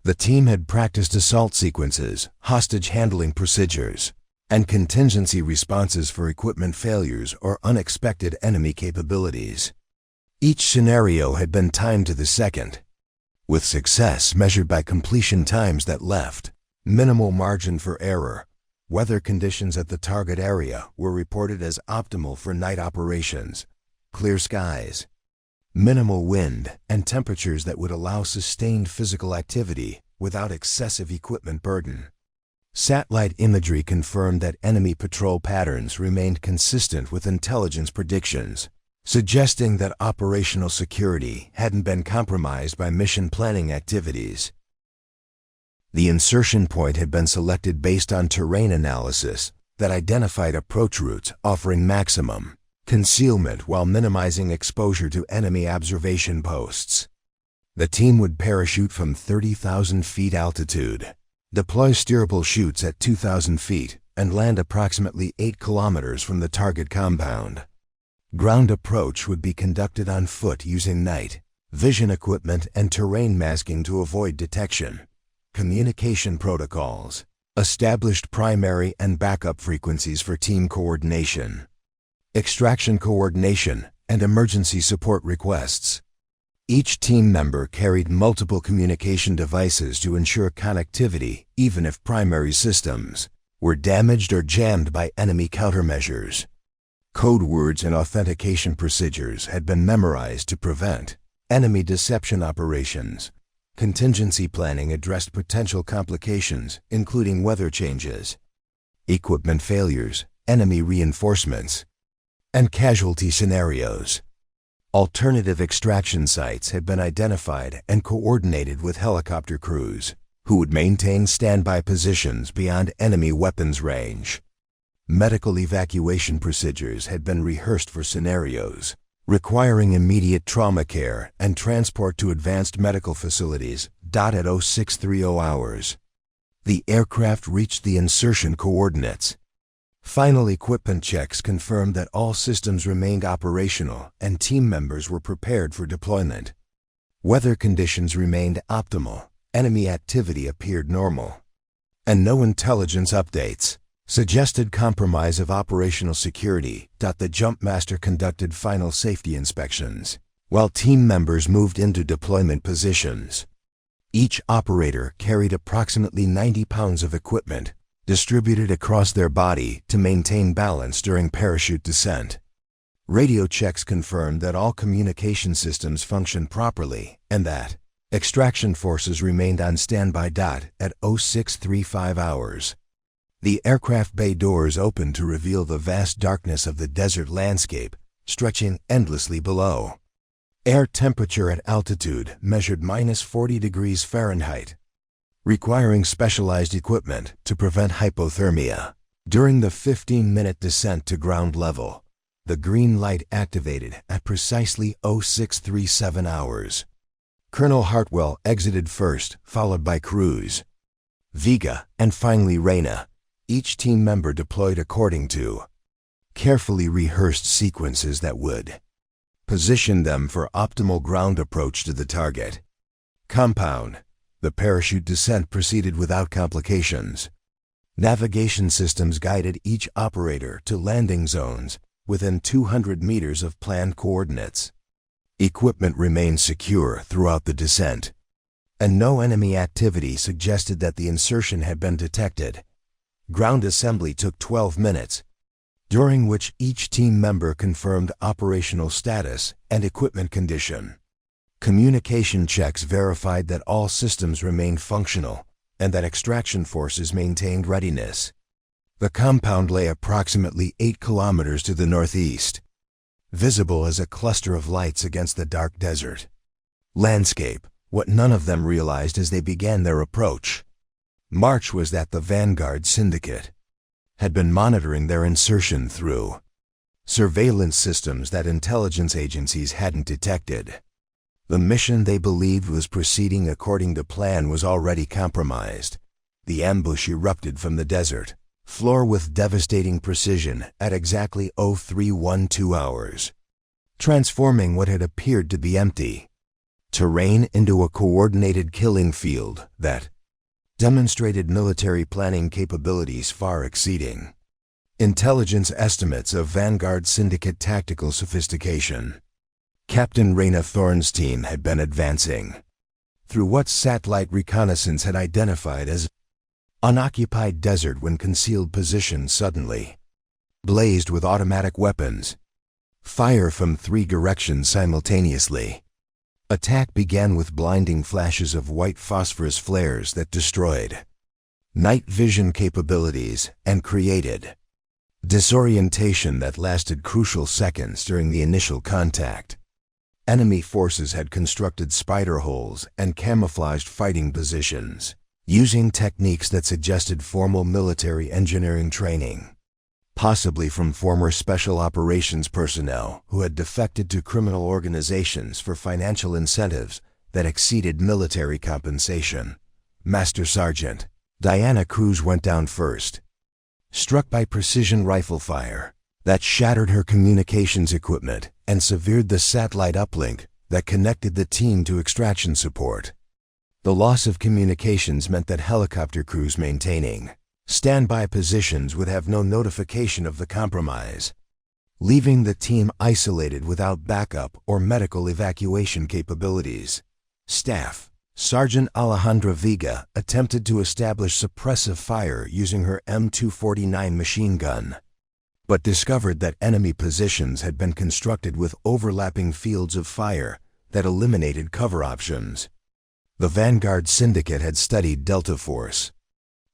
The team had practiced assault sequences, hostage handling procedures, and contingency responses for equipment failures or unexpected enemy capabilities. Each scenario had been timed to the second, with success measured by completion times that left minimal margin for error. Weather conditions at the target area were reported as optimal for night operations: clear skies, minimal wind, and temperatures that would allow sustained physical activity without excessive equipment burden. Satellite imagery confirmed that enemy patrol patterns remained consistent with intelligence predictions, suggesting that operational security hadn't been compromised by mission planning activities. The insertion point had been selected based on terrain analysis that identified approach routes offering maximum concealment while minimizing exposure to enemy observation posts. The team would parachute from 30,000 feet altitude, deploy steerable chutes at 2,000 feet, and land approximately 8 kilometers from the target compound. Ground approach would be conducted on foot using night vision equipment and terrain masking to avoid detection. Communication protocols. Established primary and backup frequencies for team coordination. Extraction coordination and emergency support requests. Each team member carried multiple communication devices to ensure connectivity even if primary systems were damaged or jammed by enemy countermeasures. Code words and authentication procedures had been memorized to prevent enemy deception operations. Contingency planning addressed potential complications, including weather changes, equipment failures, enemy reinforcements, and casualty scenarios. Alternative extraction sites had been identified and coordinated with helicopter crews, who would maintain standby positions beyond enemy weapons range. Medical evacuation procedures had been rehearsed for scenarios requiring immediate trauma care and transport to advanced medical facilities. At 0630 hours, the aircraft reached the insertion coordinates. Final equipment checks confirmed that all systems remained operational and team members were prepared for deployment. Weather conditions remained optimal, enemy activity appeared normal, and no intelligence updates suggested compromise of operational security. The Jumpmaster conducted final safety inspections, while team members moved into deployment positions. Each operator carried approximately 90 pounds of equipment distributed across their body to maintain balance during parachute descent. Radio checks confirmed that all communication systems functioned properly and that extraction forces remained on standby. At 0635 hours, the aircraft bay doors opened to reveal the vast darkness of the desert landscape stretching endlessly below. Air temperature at altitude measured -40 degrees Fahrenheit, requiring specialized equipment to prevent hypothermia. During the 15-minute descent to ground level, the green light activated at precisely 0637 hours. Colonel Hartwell exited first, followed by Cruz, Vega, and finally Reyna. Each team member deployed according to carefully rehearsed sequences that would position them for optimal ground approach to the target compound. The parachute descent proceeded without complications. Navigation systems guided each operator to landing zones within 200 meters of planned coordinates. Equipment remained secure throughout the descent, and no enemy activity suggested that the insertion had been detected. Ground assembly took 12 minutes, during which each team member confirmed operational status and equipment condition. Communication checks verified that all systems remained functional and that extraction forces maintained readiness. The compound lay approximately 8 kilometers to the northeast, visible as a cluster of lights against the dark desert landscape. What none of them realized as they began their approach march was that the Vanguard Syndicate had been monitoring their insertion through surveillance systems that intelligence agencies hadn't detected. The mission they believed was proceeding according to plan was already compromised. The ambush erupted from the desert floor with devastating precision at exactly 0312 hours, transforming what had appeared to be empty terrain into a coordinated killing field that demonstrated military planning capabilities far exceeding intelligence estimates of Vanguard Syndicate tactical sophistication. Captain Reyna Thorne's team had been advancing through what satellite reconnaissance had identified as unoccupied desert when concealed positions suddenly blazed with automatic weapons. Fire from 3 directions simultaneously. Attack began with blinding flashes of white phosphorus flares that destroyed night vision capabilities and created disorientation that lasted crucial seconds during the initial contact. Enemy forces had constructed spider holes and camouflaged fighting positions, using techniques that suggested formal military engineering training, possibly from former special operations personnel who had defected to criminal organizations for financial incentives that exceeded military compensation. Master Sergeant Diana Cruz went down first, struck by precision rifle fire that shattered her communications equipment and severed the satellite uplink that connected the team to extraction support. The loss of communications meant that helicopter crews maintaining standby positions would have no notification of the compromise, leaving the team isolated without backup or medical evacuation capabilities. Staff Sergeant Alejandra Vega attempted to establish suppressive fire using her M249 machine gun, but discovered that enemy positions had been constructed with overlapping fields of fire that eliminated cover options. The Vanguard Syndicate had studied Delta Force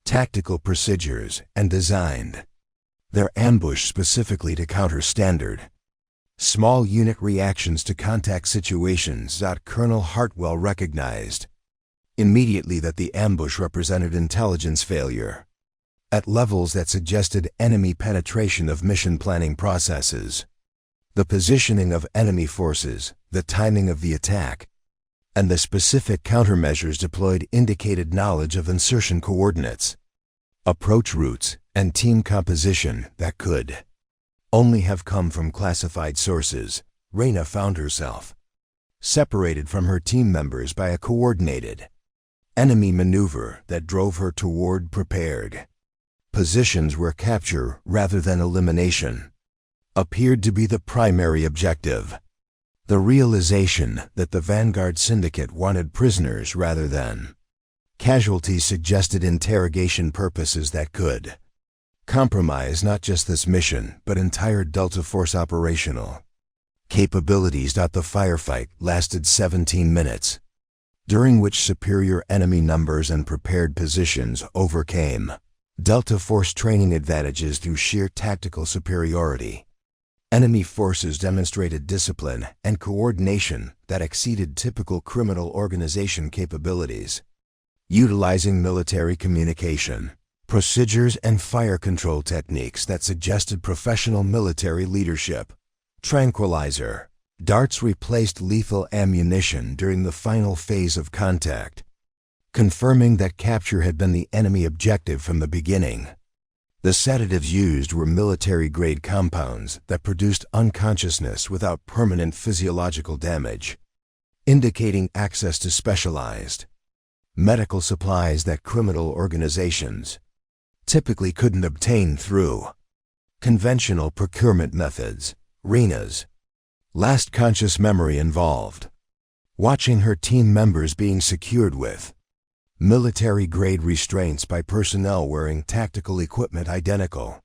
tactical procedures and designed their ambush specifically to counter standard small unit reactions to contact situations. Colonel Hartwell recognized immediately that the ambush represented intelligence failure at levels that suggested enemy penetration of mission planning processes. The positioning of enemy forces, the timing of the attack, and the specific countermeasures deployed indicated knowledge of insertion coordinates, approach routes, and team composition that could only have come from classified sources. Reyna found herself separated from her team members by a coordinated enemy maneuver that drove her toward prepared positions where capture rather than elimination appeared to be the primary objective. The realization that the Vanguard Syndicate wanted prisoners rather than casualties suggested interrogation purposes that could compromise not just this mission but entire Delta Force operational capabilities. The firefight lasted 17 minutes, during which superior enemy numbers and prepared positions overcame Delta Force training advantages through sheer tactical superiority. Enemy forces demonstrated discipline and coordination that exceeded typical criminal organization capabilities, utilizing military communication procedures and fire control techniques that suggested professional military leadership. Tranquilizer darts replaced lethal ammunition during the final phase of contact, confirming that capture had been the enemy objective from the beginning. The sedatives used were military-grade compounds that produced unconsciousness without permanent physiological damage, indicating access to specialized medical supplies that criminal organizations typically couldn't obtain through conventional procurement methods. Reyna's last conscious memory involved watching her team members being secured with military-grade restraints by personnel wearing tactical equipment identical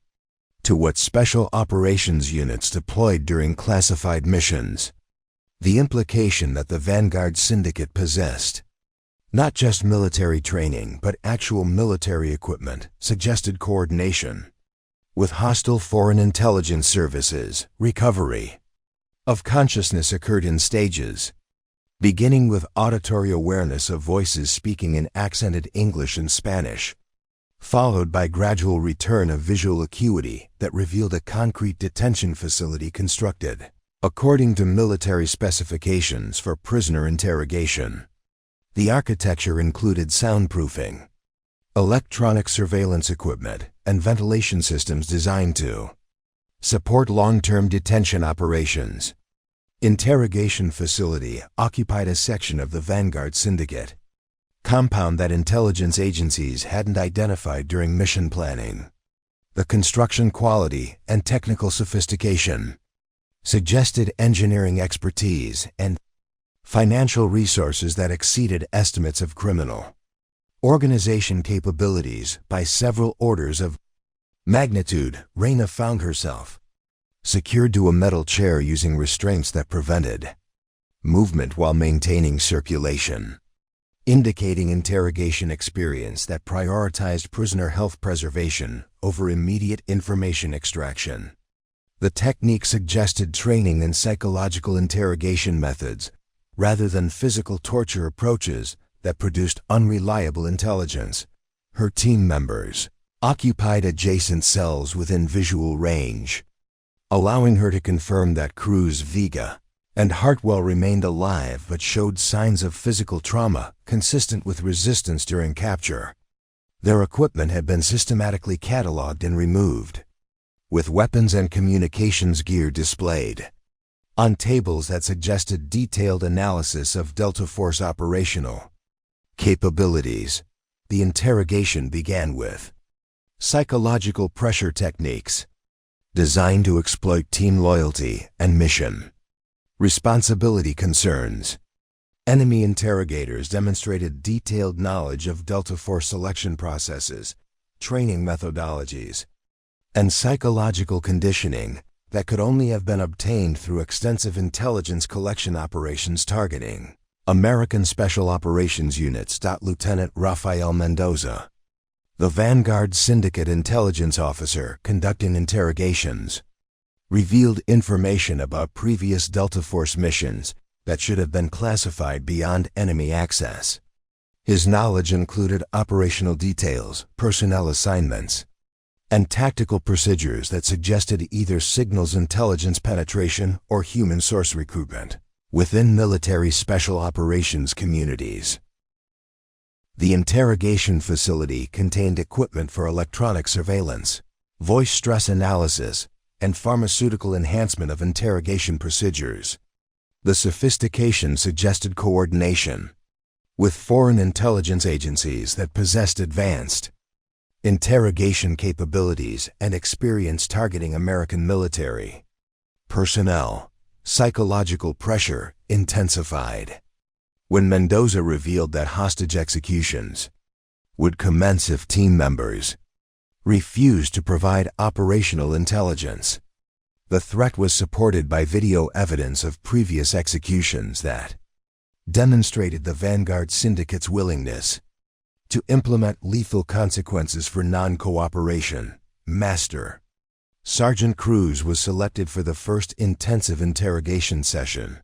to what special operations units deployed during classified missions. The implication that the Vanguard Syndicate possessed not just military training but actual military equipment suggested coordination with hostile foreign intelligence services. Recovery of consciousness occurred in stages, beginning with auditory awareness of voices speaking in accented English and Spanish, followed by gradual return of visual acuity that revealed a concrete detention facility constructed according to military specifications for prisoner interrogation. The architecture included soundproofing, electronic surveillance equipment, and ventilation systems designed to support long-term detention operations. Interrogation facility occupied a section of the Vanguard Syndicate compound that intelligence agencies hadn't identified during mission planning. The construction quality and technical sophistication suggested engineering expertise and financial resources that exceeded estimates of criminal organization capabilities by several orders of magnitude. Reyna found herself secured to a metal chair using restraints that prevented movement while maintaining circulation, indicating interrogation experience that prioritized prisoner health preservation over immediate information extraction. The technique suggested training in psychological interrogation methods rather than physical torture approaches that produced unreliable intelligence. Her team members occupied adjacent cells within visual range, allowing her to confirm that Cruz, Vega, and Hartwell remained alive but showed signs of physical trauma consistent with resistance during capture. Their equipment had been systematically cataloged and removed, with weapons and communications gear displayed on tables that suggested detailed analysis of Delta Force operational capabilities. The interrogation began with psychological pressure techniques designed to exploit team loyalty and mission responsibility concerns. Enemy interrogators demonstrated detailed knowledge of Delta Force selection processes, training methodologies, and psychological conditioning that could only have been obtained through extensive intelligence collection operations targeting American Special Operations Units. Lieutenant Rafael Mendoza, the Vanguard Syndicate intelligence officer conducting interrogations, revealed information about previous Delta Force missions that should have been classified beyond enemy access. His knowledge included operational details, personnel assignments, and tactical procedures that suggested either signals intelligence penetration or human source recruitment within military special operations communities. The interrogation facility contained equipment for electronic surveillance, voice stress analysis, and pharmaceutical enhancement of interrogation procedures. The sophistication suggested coordination with foreign intelligence agencies that possessed advanced interrogation capabilities and experience targeting American military personnel. Psychological pressure intensified when Mendoza revealed that hostage executions would commence if team members refused to provide operational intelligence. The threat was supported by video evidence of previous executions that demonstrated the Vanguard Syndicate's willingness to implement lethal consequences for non-cooperation. Master Sergeant Cruz was selected for the first intensive interrogation session,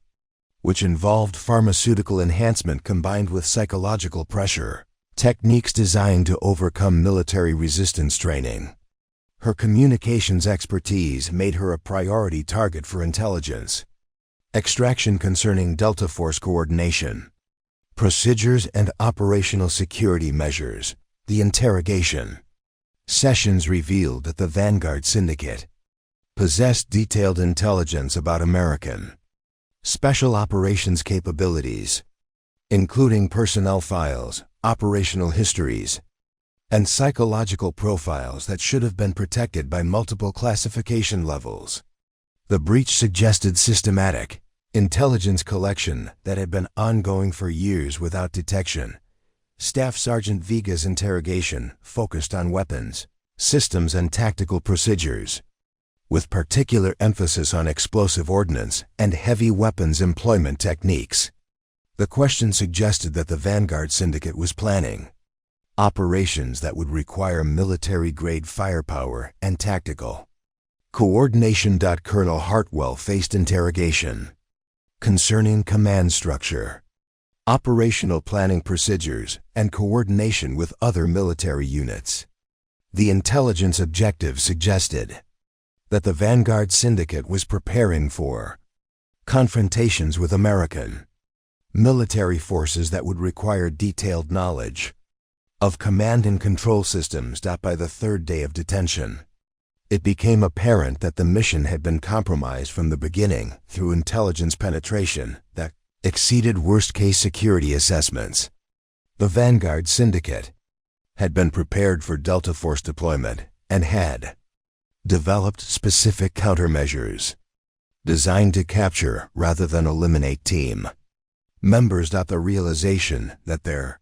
which involved pharmaceutical enhancement combined with psychological pressure, techniques designed to overcome military resistance training. Her communications expertise made her a priority target for intelligence extraction concerning Delta Force coordination, procedures, and operational security measures. The interrogation sessions revealed that the Vanguard Syndicate possessed detailed intelligence about American special operations capabilities, including personnel files, operational histories, and psychological profiles that should have been protected by multiple classification levels. The breach suggested systematic intelligence collection that had been ongoing for years without detection. Staff Sergeant Vega's interrogation focused on weapons, systems, and tactical procedures, with particular emphasis on explosive ordnance and heavy weapons employment techniques. The question suggested that the Vanguard Syndicate was planning operations that would require military-grade firepower and tactical coordination. Colonel Hartwell faced interrogation concerning command structure, operational planning procedures, and coordination with other military units. The intelligence objective suggested that the Vanguard Syndicate was preparing for confrontations with American military forces that would require detailed knowledge of command and control systems. By the third day of detention, it became apparent that the mission had been compromised from the beginning through intelligence penetration that exceeded worst-case security assessments. The Vanguard Syndicate had been prepared for Delta Force deployment and had developed specific countermeasures designed to capture rather than eliminate team members. The realization that their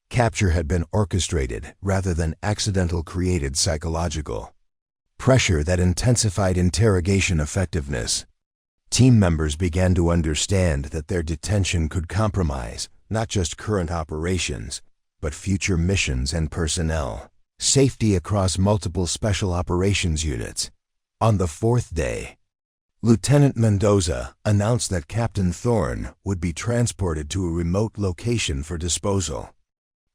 capture had been orchestrated rather than accidental created psychological pressure that intensified interrogation effectiveness. Team members began to understand that their detention could compromise not just current operations, but future missions and personnel safety across multiple special operations units. On the fourth day, Lieutenant Mendoza announced that Captain Thorne would be transported to a remote location for disposal,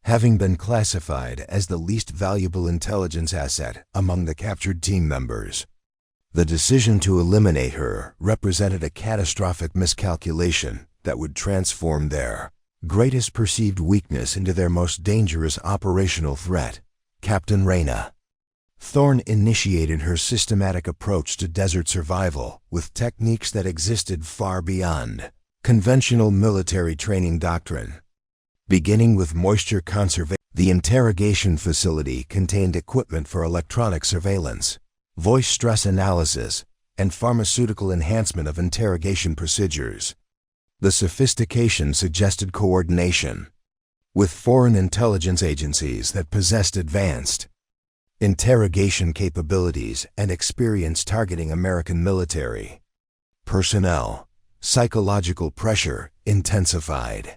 having been classified as the least valuable intelligence asset among the captured team members. The decision to eliminate her represented a catastrophic miscalculation that would transform their greatest perceived weakness into their most dangerous operational threat. Captain Reyna Thorne initiated her systematic approach to desert survival with techniques that existed far beyond conventional military training doctrine. Beginning with moisture conservation, the interrogation facility contained equipment for electronic surveillance, voice stress analysis, and pharmaceutical enhancement of interrogation procedures. The sophistication suggested coordination with foreign intelligence agencies that possessed advanced interrogation capabilities and experience targeting American military personnel. Psychological pressure intensified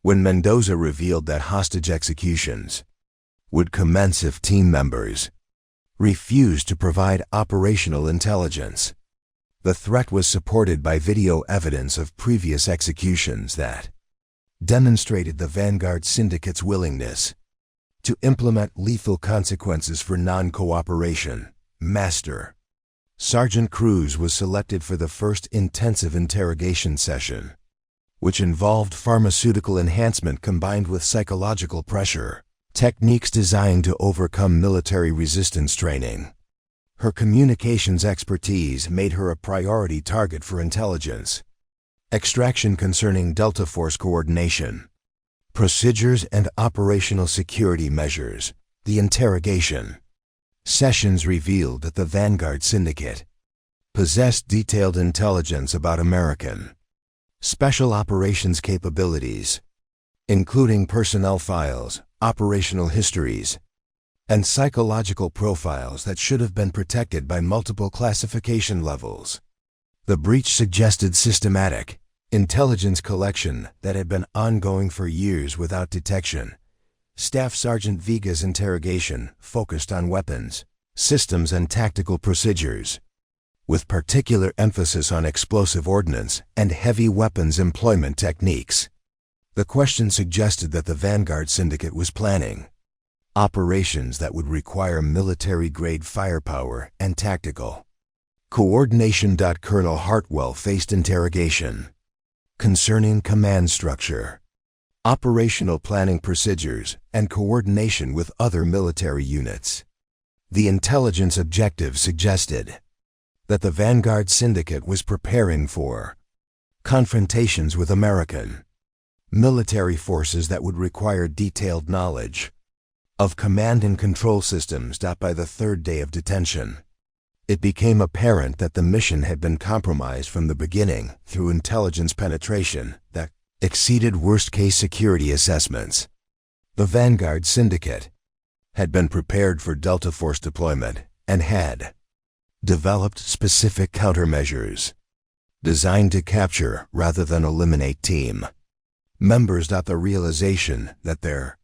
when Mendoza revealed that hostage executions would commence if team members refused to provide operational intelligence. The threat was supported by video evidence of previous executions that demonstrated the Vanguard Syndicate's willingness to implement lethal consequences for non-cooperation. Master Sergeant Cruz was selected for the first intensive interrogation session, which involved pharmaceutical enhancement combined with psychological pressure, techniques designed to overcome military resistance training. Her communications expertise made her a priority target for intelligence extraction concerning Delta Force coordination, procedures, and operational security measures. The interrogation sessions revealed that the Vanguard Syndicate possessed detailed intelligence about American special operations capabilities, including personnel files, operational histories, and psychological profiles that should have been protected by multiple classification levels. The breach suggested systematic intelligence collection that had been ongoing for years without detection. Staff Sergeant Vega's interrogation focused on weapons, systems, and tactical procedures, with particular emphasis on explosive ordnance and heavy weapons employment techniques. The question suggested that the Vanguard Syndicate was planning operations that would require military-grade firepower and tactical coordination. Colonel Hartwell faced interrogation concerning command structure, operational planning procedures, and coordination with other military units. The intelligence objective suggested that the Vanguard Syndicate was preparing for confrontations with American military forces that would require detailed knowledge of command and control systems. By the third day of detention, it became apparent that the mission had been compromised from the beginning through intelligence penetration that exceeded worst-case security assessments. The Vanguard Syndicate had been prepared for Delta Force deployment and had developed specific countermeasures designed to capture rather than eliminate team members. The realization that their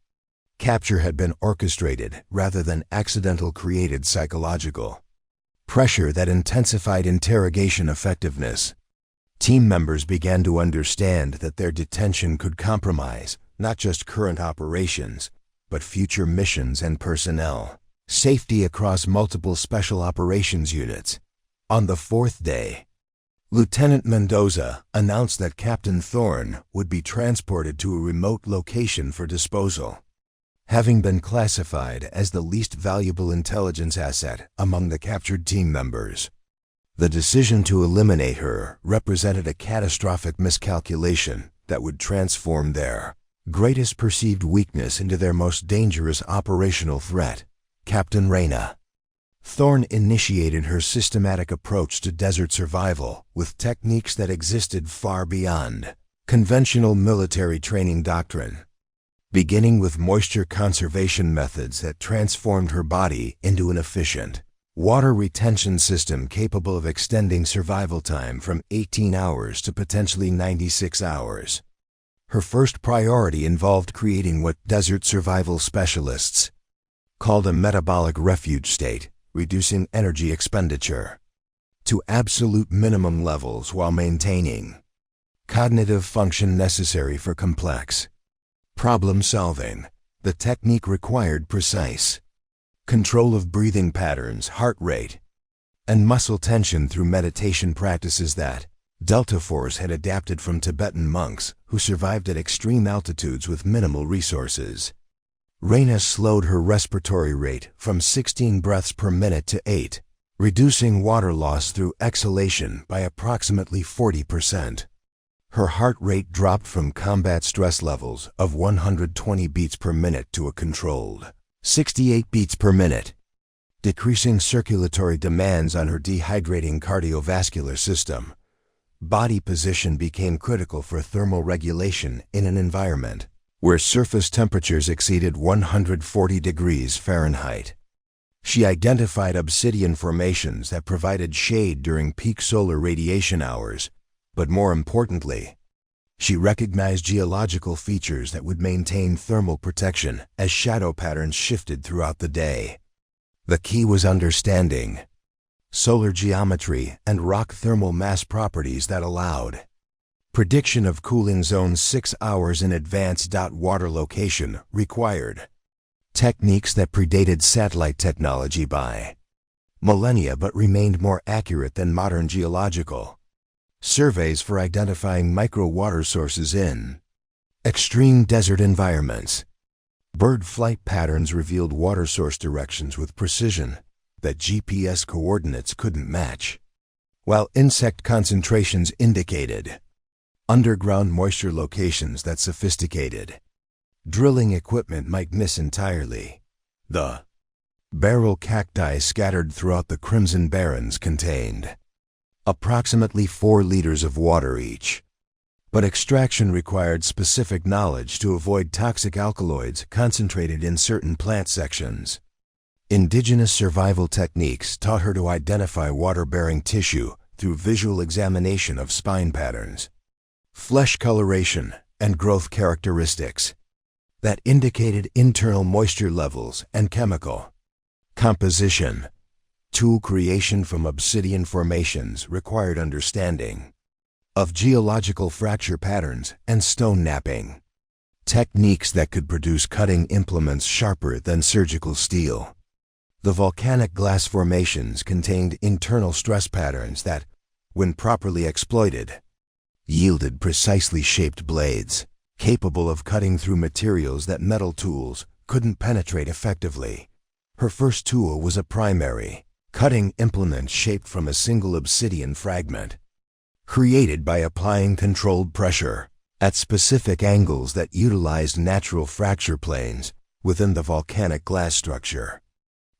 capture had been orchestrated rather than accidental created psychological pressure that intensified interrogation effectiveness. Team members began to understand that their detention could compromise not just current operations, but future missions and personnel safety across multiple special operations units. On the fourth day, Lieutenant Mendoza announced that Captain Thorne would be transported to a remote location for disposal, having been classified as the least valuable intelligence asset among the captured team members. The decision to eliminate her represented a catastrophic miscalculation that would transform their greatest perceived weakness into their most dangerous operational threat. Captain Reyna Thorne initiated her systematic approach to desert survival with techniques that existed far beyond conventional military training doctrine. Beginning with moisture conservation methods that transformed her body into an efficient water retention system capable of extending survival time from 18 hours to potentially 96 hours. Her first priority involved creating what desert survival specialists called a metabolic refuge state, reducing energy expenditure to absolute minimum levels while maintaining cognitive function necessary for complex problem solving. The technique required precise control of breathing patterns, heart rate, and muscle tension through meditation practices that Delta Force had adapted from Tibetan monks who survived at extreme altitudes with minimal resources. Reyna slowed her respiratory rate from 16 breaths per minute to 8, reducing water loss through exhalation by approximately 40%. Her heart rate dropped from combat stress levels of 120 beats per minute to a controlled 68 beats per minute, decreasing circulatory demands on her dehydrating cardiovascular system. Body position became critical for thermal regulation in an environment where surface temperatures exceeded 140 degrees Fahrenheit. She identified obsidian formations that provided shade during peak solar radiation hours, but more importantly, she recognized geological features that would maintain thermal protection as shadow patterns shifted throughout the day. The key was understanding solar geometry and rock thermal mass properties that allowed prediction of cooling zones 6 hours in advance. Water location required techniques that predated satellite technology by millennia but remained more accurate than modern geological surveys for identifying micro-water sources in extreme desert environments. Bird flight patterns revealed water source directions with precision that GPS coordinates couldn't match, while insect concentrations indicated underground moisture locations that sophisticated drilling equipment might miss entirely. The barrel cacti scattered throughout the Crimson Barrens contained approximately 4 liters of water each, but extraction required specific knowledge to avoid toxic alkaloids concentrated in certain plant sections. Indigenous survival techniques taught her to identify water-bearing tissue through visual examination of spine patterns, flesh coloration, and growth characteristics that indicated internal moisture levels and chemical composition. Tool creation from obsidian formations required understanding of geological fracture patterns and stone napping, techniques that could produce cutting implements sharper than surgical steel. The volcanic glass formations contained internal stress patterns that, when properly exploited, yielded precisely shaped blades, capable of cutting through materials that metal tools couldn't penetrate effectively. Her first tool was a primary cutting implement shaped from a single obsidian fragment, created by applying controlled pressure at specific angles that utilized natural fracture planes within the volcanic glass structure.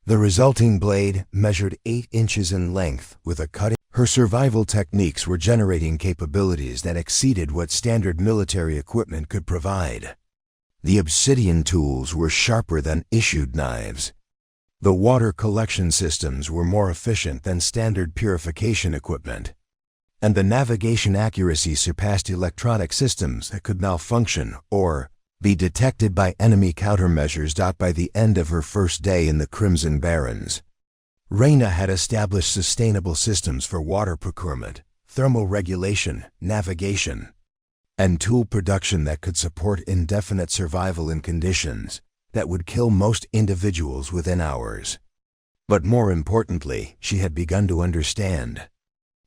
The resulting blade measured 8 inches in length with a cutting. Her survival techniques were generating capabilities that exceeded what standard military equipment could provide. The obsidian tools were sharper than issued knives. The water collection systems were more efficient than standard purification equipment, and the navigation accuracy surpassed electronic systems that could malfunction or be detected by enemy countermeasures. By the end of her first day in the Crimson Barrens, Reyna had established sustainable systems for water procurement, thermal regulation, navigation, and tool production that could support indefinite survival in conditions that would kill most individuals within hours. But more importantly, she had begun to understand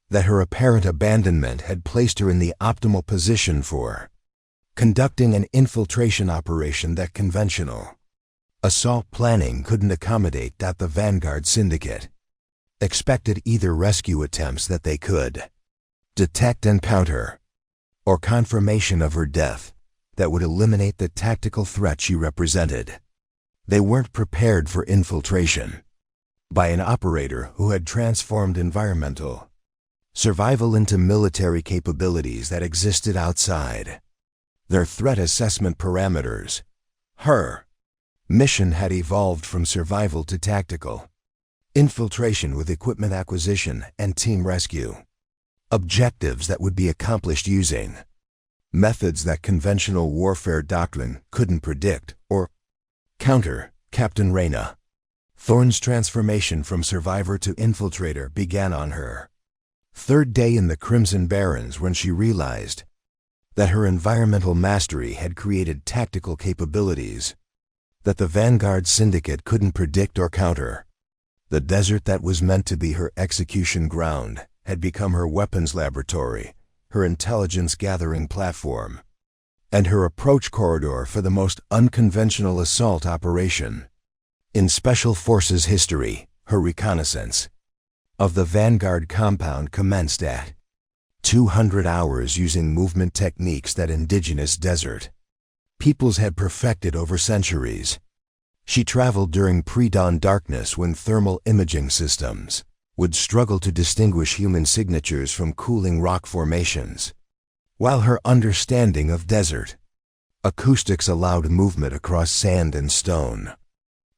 that her apparent abandonment had placed her in the optimal position for conducting an infiltration operation that conventional assault planning couldn't accommodate. The Vanguard Syndicate expected either rescue attempts that they could detect and counter, or confirmation of her death that would eliminate the tactical threat she represented. They weren't prepared for infiltration by an operator who had transformed environmental survival into military capabilities that existed outside their threat assessment parameters. Her mission had evolved from survival to tactical infiltration with equipment acquisition and team rescue, objectives that would be accomplished using methods that conventional warfare doctrine couldn't predict or counter. Captain Reyna Thorne's transformation from survivor to infiltrator began on her Third day in the Crimson Barrens when she realized that her environmental mastery had created tactical capabilities that the Vanguard Syndicate couldn't predict or counter. The desert that was meant to be her execution ground had become her weapons laboratory, her intelligence-gathering platform, and her approach corridor for the most unconventional assault operation in Special Forces history. Her reconnaissance of the Vanguard compound commenced at 200 hours using movement techniques that indigenous desert peoples had perfected over centuries. She traveled during pre-dawn darkness when thermal imaging systems would struggle to distinguish human signatures from cooling rock formations, while her understanding of desert acoustics allowed movement across sand and stone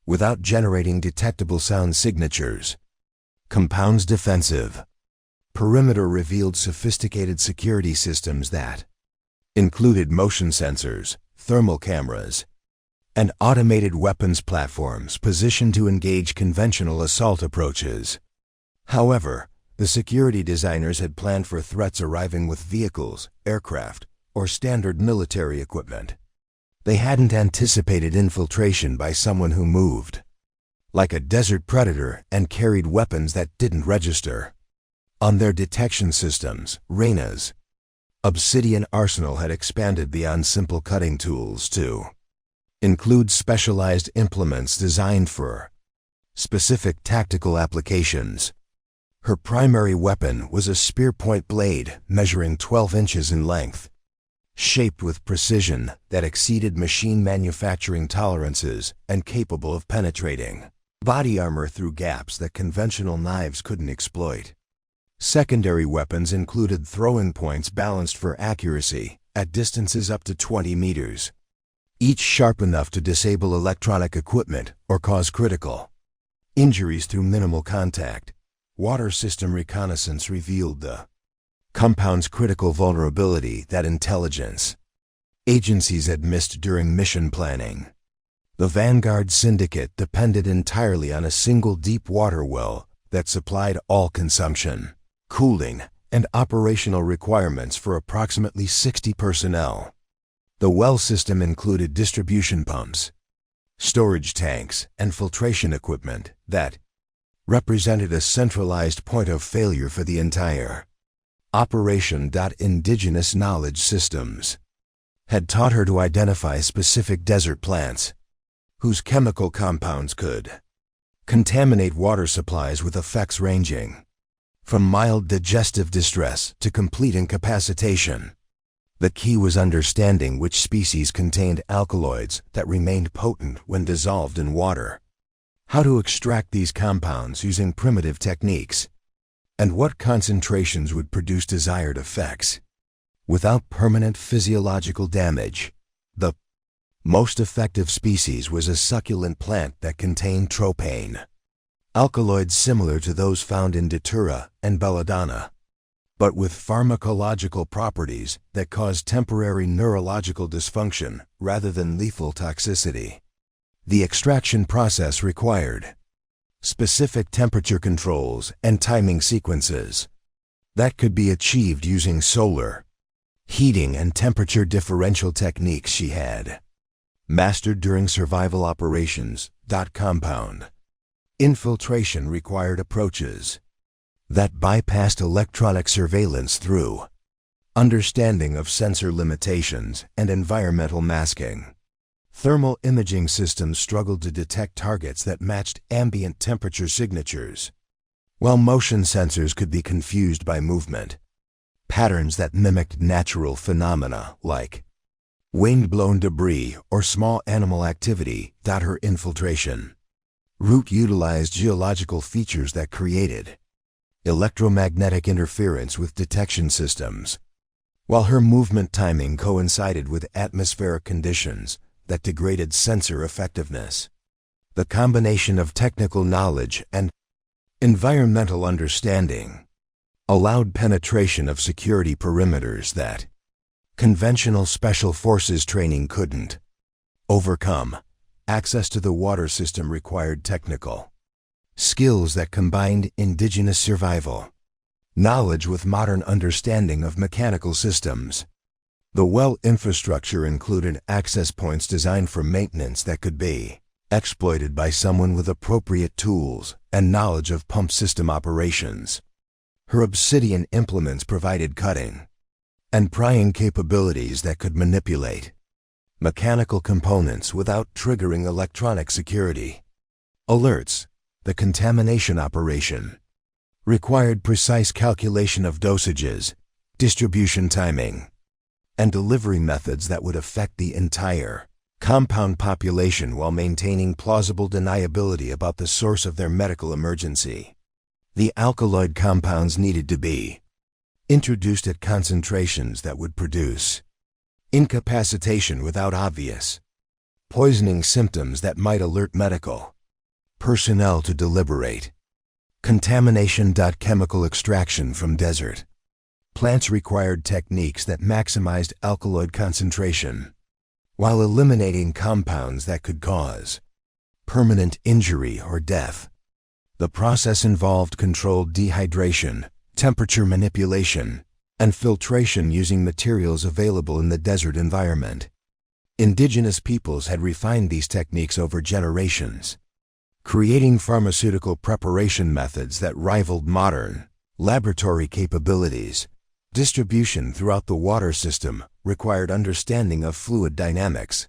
without generating detectable sound signatures. Compound's defensive perimeter revealed sophisticated security systems that included motion sensors, thermal cameras, and automated weapons platforms positioned to engage conventional assault approaches. However, the security designers had planned for threats arriving with vehicles, aircraft, or standard military equipment. They hadn't anticipated infiltration by someone who moved like a desert predator and carried weapons that didn't register on their detection systems. Reyna's obsidian arsenal had expanded beyond simple cutting tools to include specialized implements designed for specific tactical applications. Her primary weapon was a spear-point blade measuring 12 inches in length, shaped with precision that exceeded machine manufacturing tolerances and capable of penetrating body armor through gaps that conventional knives couldn't exploit. Secondary weapons included throwing points balanced for accuracy at distances up to 20 meters, each sharp enough to disable electronic equipment or cause critical injuries through minimal contact. Water system reconnaissance revealed the compound's critical vulnerability that intelligence agencies had missed during mission planning. The Vanguard Syndicate depended entirely on a single deep water well that supplied all consumption, cooling, and operational requirements for approximately 60 personnel. The well system included distribution pumps, storage tanks, and filtration equipment that represented a centralized point of failure for the entire operation. Indigenous knowledge systems had taught her to identify specific desert plants whose chemical compounds could contaminate water supplies with effects ranging from mild digestive distress to complete incapacitation. The key was understanding which species contained alkaloids that remained potent when dissolved in water, how to extract these compounds using primitive techniques, and what concentrations would produce desired effects without permanent physiological damage. The most effective species was a succulent plant that contained tropane, alkaloids similar to those found in datura and belladonna, but with pharmacological properties that caused temporary neurological dysfunction rather than lethal toxicity. The extraction process required specific temperature controls and timing sequences that could be achieved using solar heating and temperature differential techniques she had mastered during survival operations. Compound infiltration required approaches that bypassed electronic surveillance through understanding of sensor limitations and environmental masking. Thermal imaging systems struggled to detect targets that matched ambient temperature signatures, while motion sensors could be confused by movement patterns that mimicked natural phenomena like wind-blown debris or small animal activity. Her infiltration route utilized geological features that created electromagnetic interference with detection systems, while her movement timing coincided with atmospheric conditions that degraded sensor effectiveness. The combination of technical knowledge and environmental understanding allowed penetration of security perimeters that conventional special forces training couldn't overcome. Access to the water system required technical skills that combined indigenous survival knowledge with modern understanding of mechanical systems. The well infrastructure included access points designed for maintenance that could be exploited by someone with appropriate tools and knowledge of pump system operations. Her obsidian implements provided cutting and prying capabilities that could manipulate mechanical components without triggering electronic security. Alerts, the contamination operation, required precise calculation of dosages, distribution timing, and delivery methods that would affect the entire compound population while maintaining plausible deniability about the source of their medical emergency. The alkaloid compounds needed to be introduced at concentrations that would produce incapacitation without obvious poisoning symptoms that might alert medical personnel to deliberate. Contamination. Chemical extraction from desert plants required techniques that maximized alkaloid concentration while eliminating compounds that could cause permanent injury or death. The process involved controlled dehydration, temperature manipulation, and filtration using materials available in the desert environment. Indigenous peoples had refined these techniques over generations, creating pharmaceutical preparation methods that rivaled modern laboratory capabilities. Distribution throughout the water system required understanding of fluid dynamics,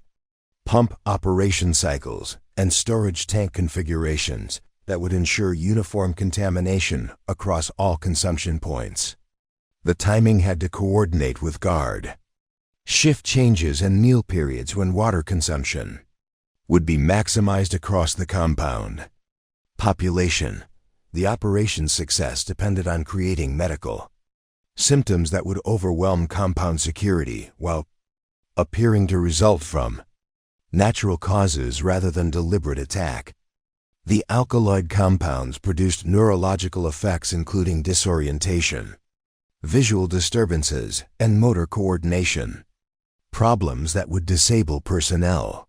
pump operation cycles, and storage tank configurations that would ensure uniform contamination across all consumption points. The timing had to coordinate with guard shift changes and meal periods when water consumption would be maximized across the compound population. The operation's success depended on creating medical symptoms that would overwhelm compound security while appearing to result from natural causes rather than deliberate attack. The alkaloid compounds produced neurological effects including disorientation, visual disturbances, and motor coordination, problems that would disable personnel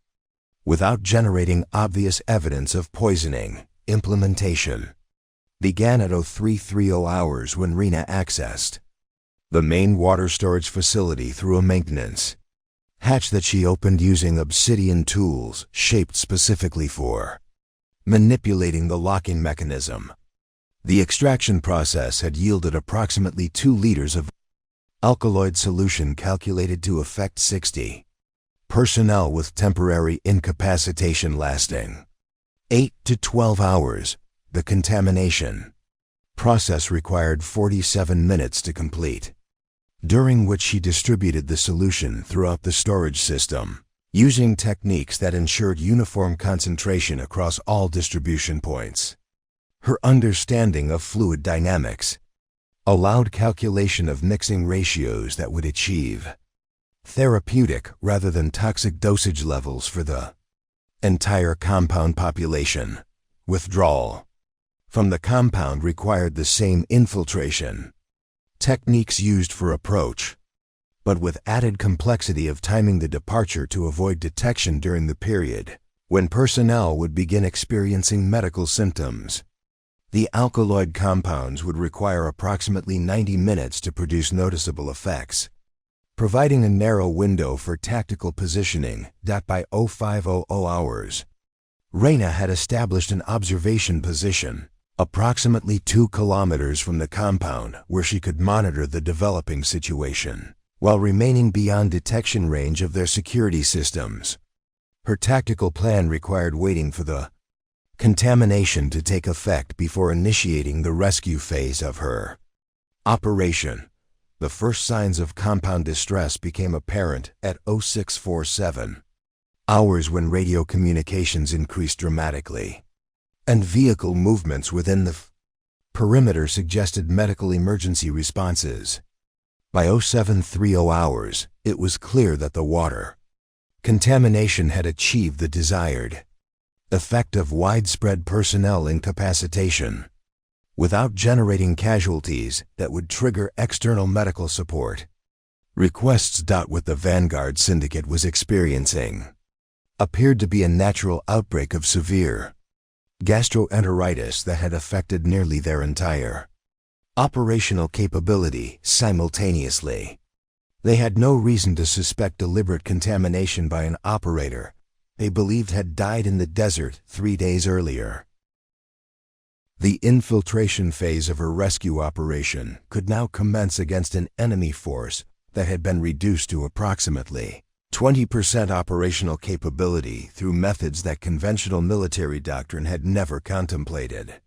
without generating obvious evidence of poisoning. Implementation began at 0330 hours when Reyna accessed the main water storage facility through a maintenance hatch that she opened using obsidian tools shaped specifically for manipulating the locking mechanism. The extraction process had yielded approximately 2 liters of alkaloid solution calculated to affect 60 personnel with temporary incapacitation lasting 8 to 12 hours. The contamination process required 47 minutes to complete, during which she distributed the solution throughout the storage system, using techniques that ensured uniform concentration across all distribution points. Her understanding of fluid dynamics allowed calculation of mixing ratios that would achieve therapeutic rather than toxic dosage levels for the entire compound population. Withdrawal from the compound required the same infiltration techniques used for approach, but with added complexity of timing the departure to avoid detection during the period when personnel would begin experiencing medical symptoms. The alkaloid compounds would require approximately 90 minutes to produce noticeable effects, providing a narrow window for tactical positioning. By 0500 hours, Reyna had established an observation position approximately 2 kilometers from the compound where she could monitor the developing situation while remaining beyond detection range of their security systems. Her tactical plan required waiting for the contamination to take effect before initiating the rescue phase of her operation. The first signs of compound distress became apparent at 0647 hours when radio communications increased dramatically, and vehicle movements within the perimeter suggested medical emergency responses. By 0730 hours, it was clear that the water contamination had achieved the desired effect of widespread personnel incapacitation, without generating casualties that would trigger external medical support requests. What the Vanguard Syndicate was experiencing appeared to be a natural outbreak of severe gastroenteritis that had affected nearly their entire operational capability simultaneously. They had no reason to suspect deliberate contamination by an operator they believed had died in the desert 3 days earlier. The infiltration phase of her rescue operation could now commence against an enemy force that had been reduced to approximately 20% operational capability through methods that conventional military doctrine had never contemplated.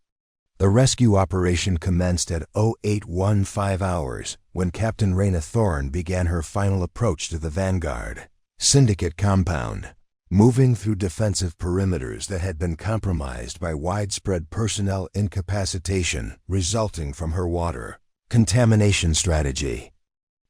The rescue operation commenced at 0815 hours when Captain Reyna Thorne began her final approach to the Vanguard Syndicate compound, moving through defensive perimeters that had been compromised by widespread personnel incapacitation resulting from her water contamination strategy.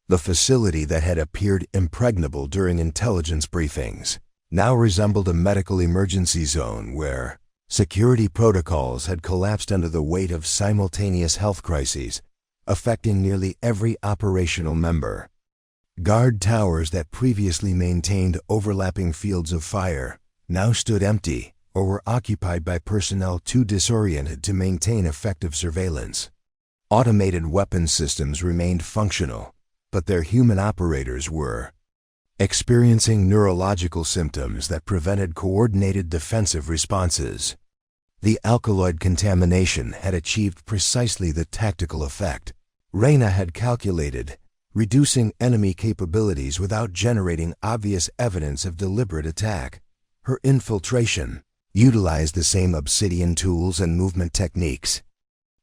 The facility that had appeared impregnable during intelligence briefings now resembled a medical emergency zone where security protocols had collapsed under the weight of simultaneous health crises affecting nearly every operational member. Guard towers that previously maintained overlapping fields of fire now stood empty or were occupied by personnel too disoriented to maintain effective surveillance. Automated weapons systems remained functional, but their human operators were experiencing neurological symptoms that prevented coordinated defensive responses. The alkaloid contamination had achieved precisely the tactical effect Reyna had calculated, reducing enemy capabilities without generating obvious evidence of deliberate attack. Her infiltration utilized the same obsidian tools and movement techniques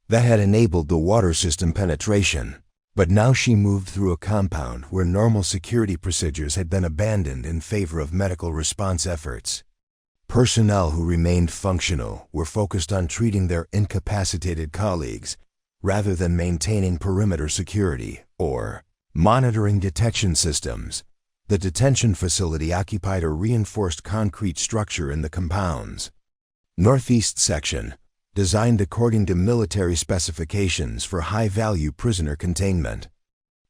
that had enabled the water system penetration, but now she moved through a compound where normal security procedures had been abandoned in favor of medical response efforts. Personnel who remained functional were focused on treating their incapacitated colleagues rather than maintaining perimeter security or monitoring detection systems. The detention facility occupied a reinforced concrete structure in the compound's northeast section, designed according to military specifications for high-value prisoner containment.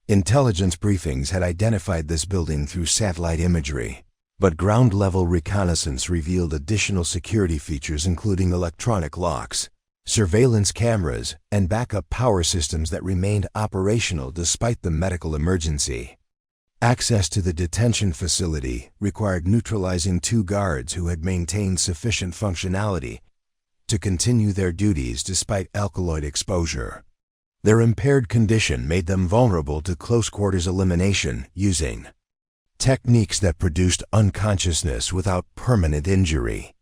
Intelligence briefings had identified this building through satellite imagery, but ground-level reconnaissance revealed additional security features including electronic locks, surveillance cameras, and backup power systems that remained operational despite the medical emergency. Access to the detention facility required neutralizing 2 guards who had maintained sufficient functionality to continue their duties despite alkaloid exposure. Their impaired condition made them vulnerable to close-quarters elimination using techniques that produced unconsciousness without permanent injury.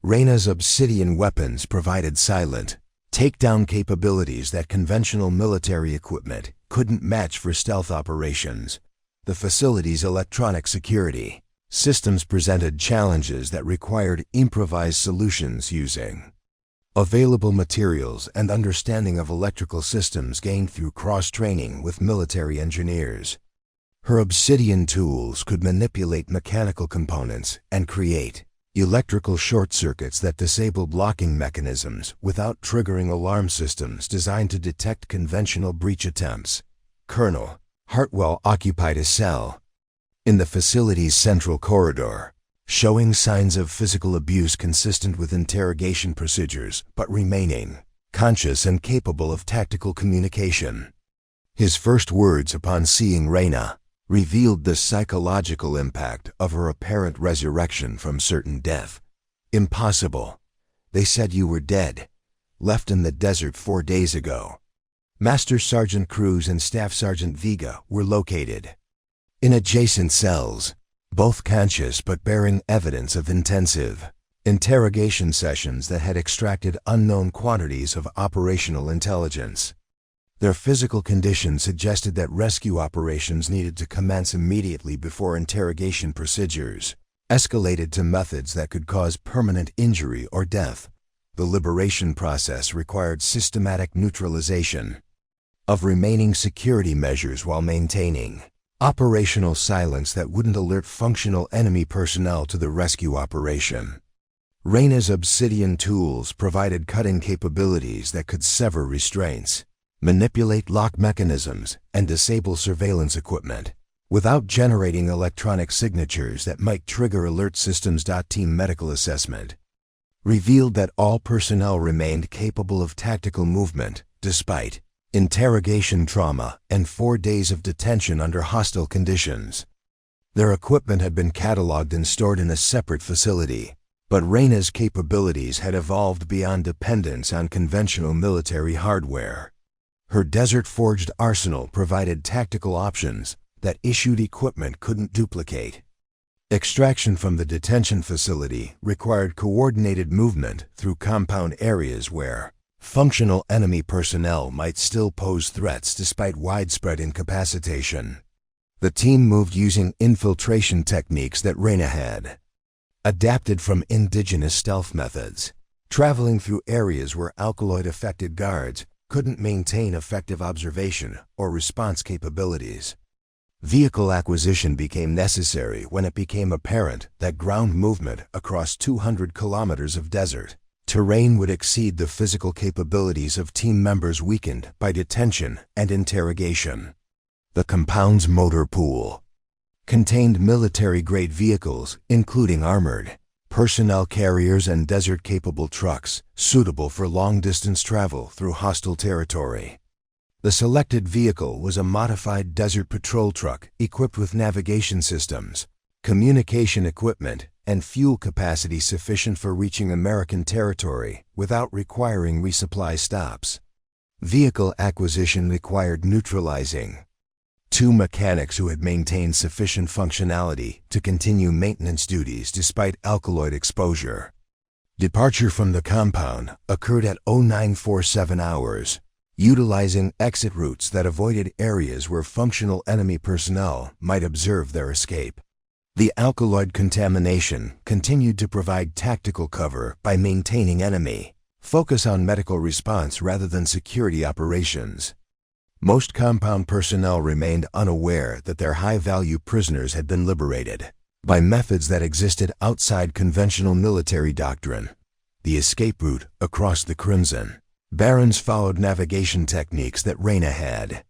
Reyna's obsidian weapons provided silent takedown capabilities that conventional military equipment couldn't match for stealth operations. The facility's electronic security systems presented challenges that required improvised solutions using available materials and understanding of electrical systems gained through cross-training with military engineers. Her obsidian tools could manipulate mechanical components and create electrical short circuits that disabled locking mechanisms without triggering alarm systems designed to detect conventional breach attempts. Colonel Hartwell occupied a cell in the facility's central corridor, showing signs of physical abuse consistent with interrogation procedures but remaining conscious and capable of tactical communication. His first words upon seeing Reyna revealed the psychological impact of her apparent resurrection from certain death. "Impossible. They said you were dead, left in the desert 4 days ago." Master Sergeant Cruz and Staff Sergeant Vega were located in adjacent cells, both conscious but bearing evidence of intensive interrogation sessions that had extracted unknown quantities of operational intelligence. Their physical condition suggested that rescue operations needed to commence immediately before interrogation procedures escalated to methods that could cause permanent injury or death. The liberation process required systematic neutralization of remaining security measures while maintaining operational silence that wouldn't alert functional enemy personnel to the rescue operation. Reyna's obsidian tools provided cutting capabilities that could sever restraints, manipulate lock mechanisms, and disable surveillance equipment without generating electronic signatures that might trigger alert systems. Team medical assessment revealed that all personnel remained capable of tactical movement despite interrogation trauma, and 4 days of detention under hostile conditions. Their equipment had been cataloged and stored in a separate facility, but Reyna's capabilities had evolved beyond dependence on conventional military hardware. Her desert-forged arsenal provided tactical options that issued equipment couldn't duplicate. Extraction from the detention facility required coordinated movement through compound areas where functional enemy personnel might still pose threats despite widespread incapacitation. The team moved using infiltration techniques that Reyna had adapted from indigenous stealth methods, traveling through areas where alkaloid-affected guards couldn't maintain effective observation or response capabilities. Vehicle acquisition became necessary when it became apparent that ground movement across 200 kilometers of desert terrain would exceed the physical capabilities of team members weakened by detention and interrogation. The compound's motor pool contained military-grade vehicles, including armored personnel carriers and desert-capable trucks suitable for long-distance travel through hostile territory. The selected vehicle was a modified desert patrol truck equipped with navigation systems, communication equipment, and fuel capacity sufficient for reaching American territory without requiring resupply stops. Vehicle acquisition required neutralizing 2 mechanics who had maintained sufficient functionality to continue maintenance duties despite alkaloid exposure. Departure from the compound occurred at 0947 hours, utilizing exit routes that avoided areas where functional enemy personnel might observe their escape. The alkaloid contamination continued to provide tactical cover by maintaining enemy focus on medical response rather than security operations. Most compound personnel remained unaware that their high-value prisoners had been liberated by methods that existed outside conventional military doctrine. The escape route across the Crimson Barrens followed navigation techniques that Reyna had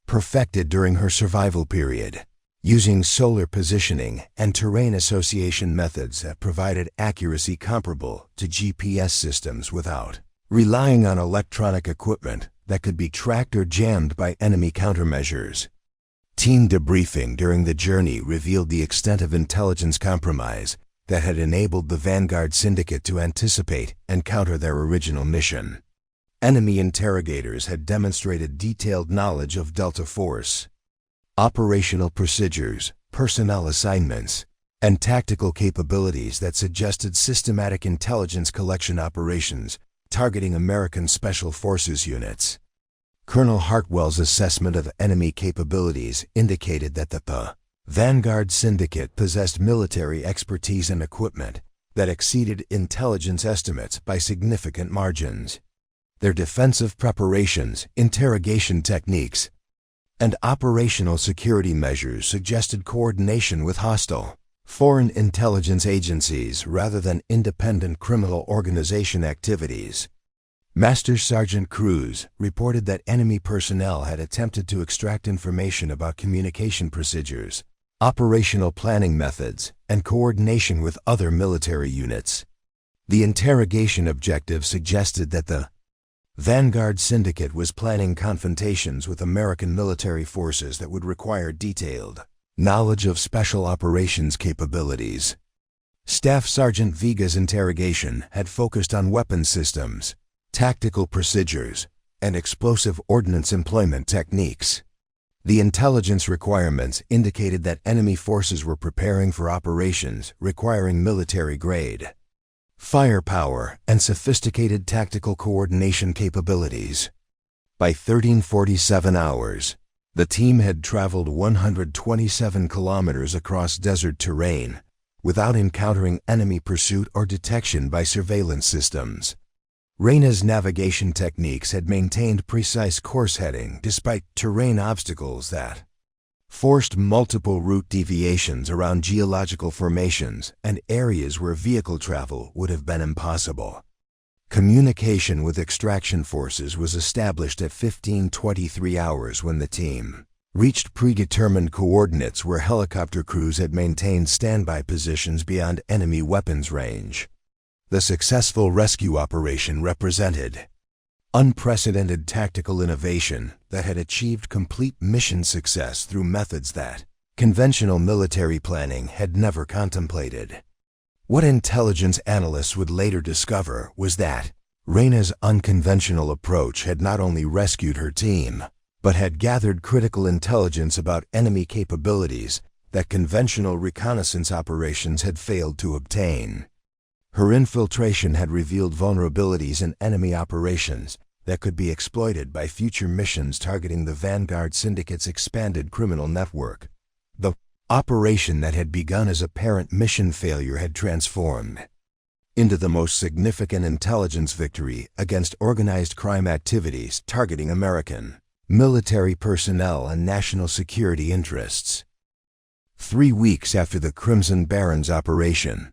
perfected during her survival period, using solar positioning and terrain association methods that provided accuracy comparable to GPS systems without relying on electronic equipment that could be tracked or jammed by enemy countermeasures. Team debriefing during the journey revealed the extent of intelligence compromise that had enabled the Vanguard Syndicate to anticipate and counter their original mission. Enemy interrogators had demonstrated detailed knowledge of Delta Force, operational procedures, personnel assignments, and tactical capabilities that suggested systematic intelligence collection operations targeting American Special Forces units. Colonel Hartwell's assessment of enemy capabilities indicated that the Vanguard Syndicate possessed military expertise and equipment that exceeded intelligence estimates by significant margins. Their defensive preparations, interrogation techniques, and operational security measures suggested coordination with hostile foreign intelligence agencies rather than independent criminal organization activities. Master Sergeant Cruz reported that enemy personnel had attempted to extract information about communication procedures, operational planning methods, and coordination with other military units. The interrogation objective suggested that the Vanguard Syndicate was planning confrontations with American military forces that would require detailed knowledge of special operations capabilities. Staff Sergeant Vega's interrogation had focused on weapons systems, tactical procedures, and explosive ordnance employment techniques. The intelligence requirements indicated that enemy forces were preparing for operations requiring military-grade firepower and sophisticated tactical coordination capabilities. By 1347 hours, the team had traveled 127 kilometers across desert terrain without encountering enemy pursuit or detection by surveillance systems. Reyna's navigation techniques had maintained precise course heading despite terrain obstacles that forced multiple route deviations around geological formations and areas where vehicle travel would have been impossible. Communication with extraction forces was established at 1523 hours when the team reached predetermined coordinates where helicopter crews had maintained standby positions beyond enemy weapons range. The successful rescue operation represented unprecedented tactical innovation that had achieved complete mission success through methods that conventional military planning had never contemplated. What intelligence analysts would later discover was that Reyna's unconventional approach had not only rescued her team, but had gathered critical intelligence about enemy capabilities that conventional reconnaissance operations had failed to obtain. Her infiltration had revealed vulnerabilities in enemy operations that could be exploited by future missions targeting the Vanguard Syndicate's expanded criminal network. The operation that had begun as apparent mission failure had transformed into the most significant intelligence victory against organized crime activities targeting American military personnel and national security interests. 3 weeks after the Crimson Barrens operation,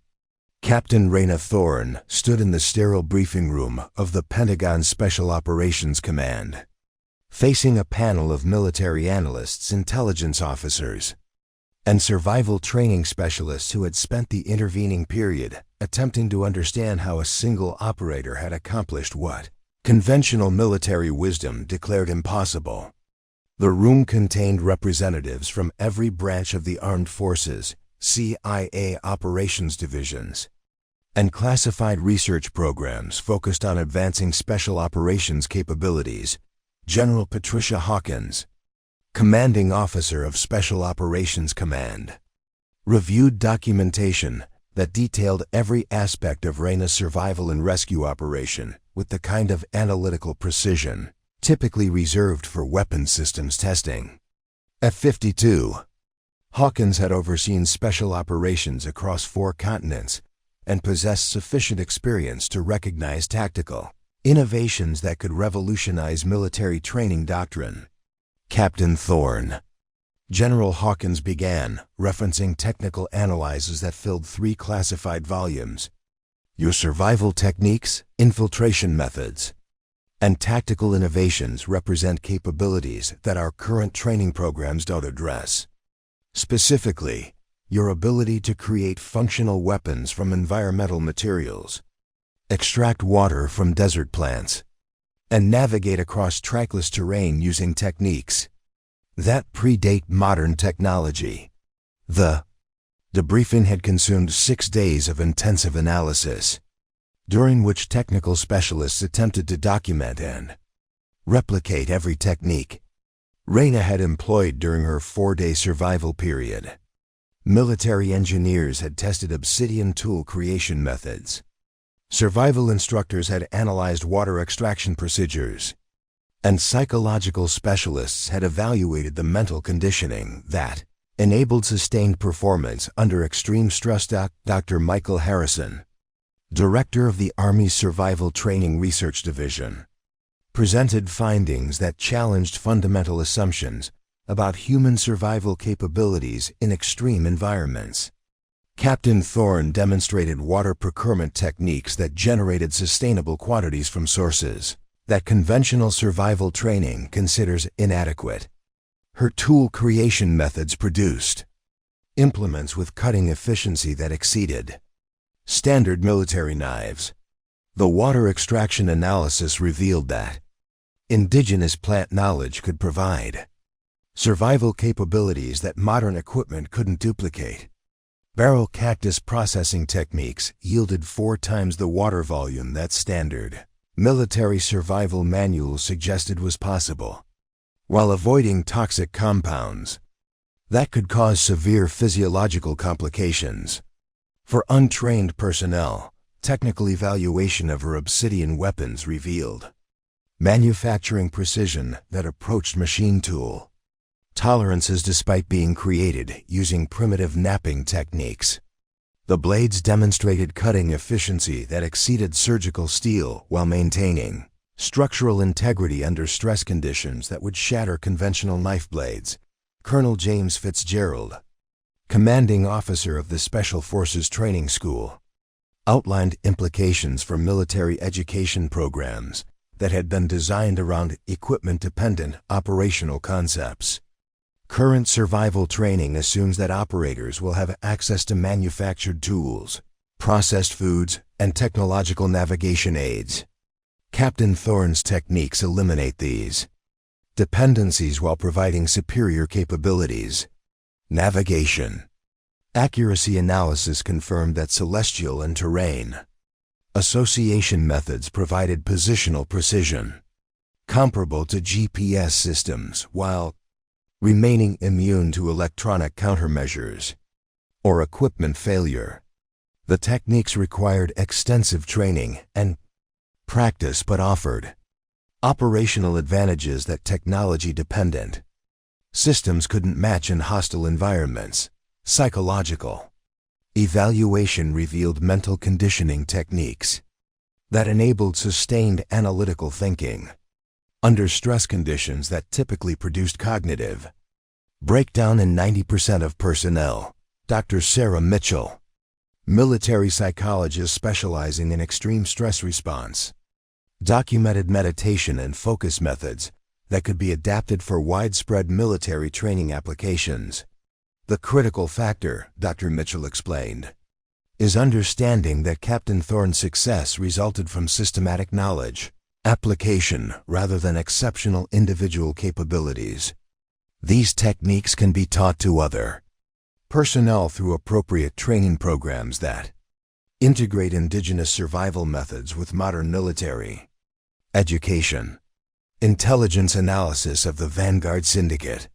Captain Reyna Thorne stood in the sterile briefing room of the Pentagon Special Operations Command, facing a panel of military analysts, intelligence officers, and survival training specialists who had spent the intervening period attempting to understand how a single operator had accomplished what conventional military wisdom declared impossible. The room contained representatives from every branch of the armed forces, CIA operations divisions, and classified research programs focused on advancing special operations capabilities. General Patricia Hawkins, commanding officer of Special Operations Command, reviewed documentation that detailed every aspect of Reyna's survival and rescue operation with the kind of analytical precision typically reserved for weapons systems testing. At 52, Hawkins had overseen special operations across 4 continents and possessed sufficient experience to recognize tactical innovations that could revolutionize military training doctrine. Captain Thorne. General Hawkins began, referencing technical analyses that filled 3 classified volumes: Your Survival Techniques, Infiltration Methods, and Tactical Innovations represent capabilities that our current training programs don't address. Specifically, your ability to create functional weapons from environmental materials, extract water from desert plants, and navigate across trackless terrain using techniques that predate modern technology. The debriefing had consumed 6 days of intensive analysis, during which technical specialists attempted to document and replicate every technique Reyna had employed during her 4-day survival period. Military engineers had tested obsidian tool creation methods. Survival instructors had analyzed water extraction procedures, and psychological specialists had evaluated the mental conditioning that enabled sustained performance under extreme stress. Dr. Michael Harrison, director of the Army's Survival Training Research Division, presented findings that challenged fundamental assumptions about human survival capabilities in extreme environments. Captain Thorne demonstrated water procurement techniques that generated sustainable quantities from sources that conventional survival training considers inadequate. Her tool creation methods produced implements with cutting efficiency that exceeded standard military knives. The water extraction analysis revealed that indigenous plant knowledge could provide survival capabilities that modern equipment couldn't duplicate. Barrel cactus processing techniques yielded 4 times the water volume that standard military survival manuals suggested was possible, while avoiding toxic compounds that could cause severe physiological complications. For untrained personnel, technical evaluation of her obsidian weapons revealed manufacturing precision that approached machine tool tolerances despite being created using primitive knapping techniques. The blades demonstrated cutting efficiency that exceeded surgical steel while maintaining structural integrity under stress conditions that would shatter conventional knife blades. Colonel James Fitzgerald, commanding officer of the Special Forces Training School, outlined implications for military education programs that had been designed around equipment-dependent operational concepts. Current survival training assumes that operators will have access to manufactured tools, processed foods, and technological navigation aids. Captain Thorne's techniques eliminate these dependencies while providing superior capabilities. Navigation. Accuracy analysis confirmed that celestial and terrain association methods provided positional precision comparable to GPS systems while remaining immune to electronic countermeasures or equipment failure. The techniques required extensive training and practice but offered operational advantages that technology-dependent systems couldn't match in hostile environments. Psychological evaluation revealed mental conditioning techniques that enabled sustained analytical thinking under stress conditions that typically produced cognitive breakdown in 90% of personnel. Dr. Sarah Mitchell, military psychologist specializing in extreme stress response, documented meditation and focus methods that could be adapted for widespread military training applications. The critical factor, Dr. Mitchell explained, is understanding that Captain Thorne's success resulted from systematic knowledge application rather than exceptional individual capabilities. These techniques can be taught to other personnel through appropriate training programs that integrate indigenous survival methods with modern military education. Intelligence analysis of the Vanguard Syndicate.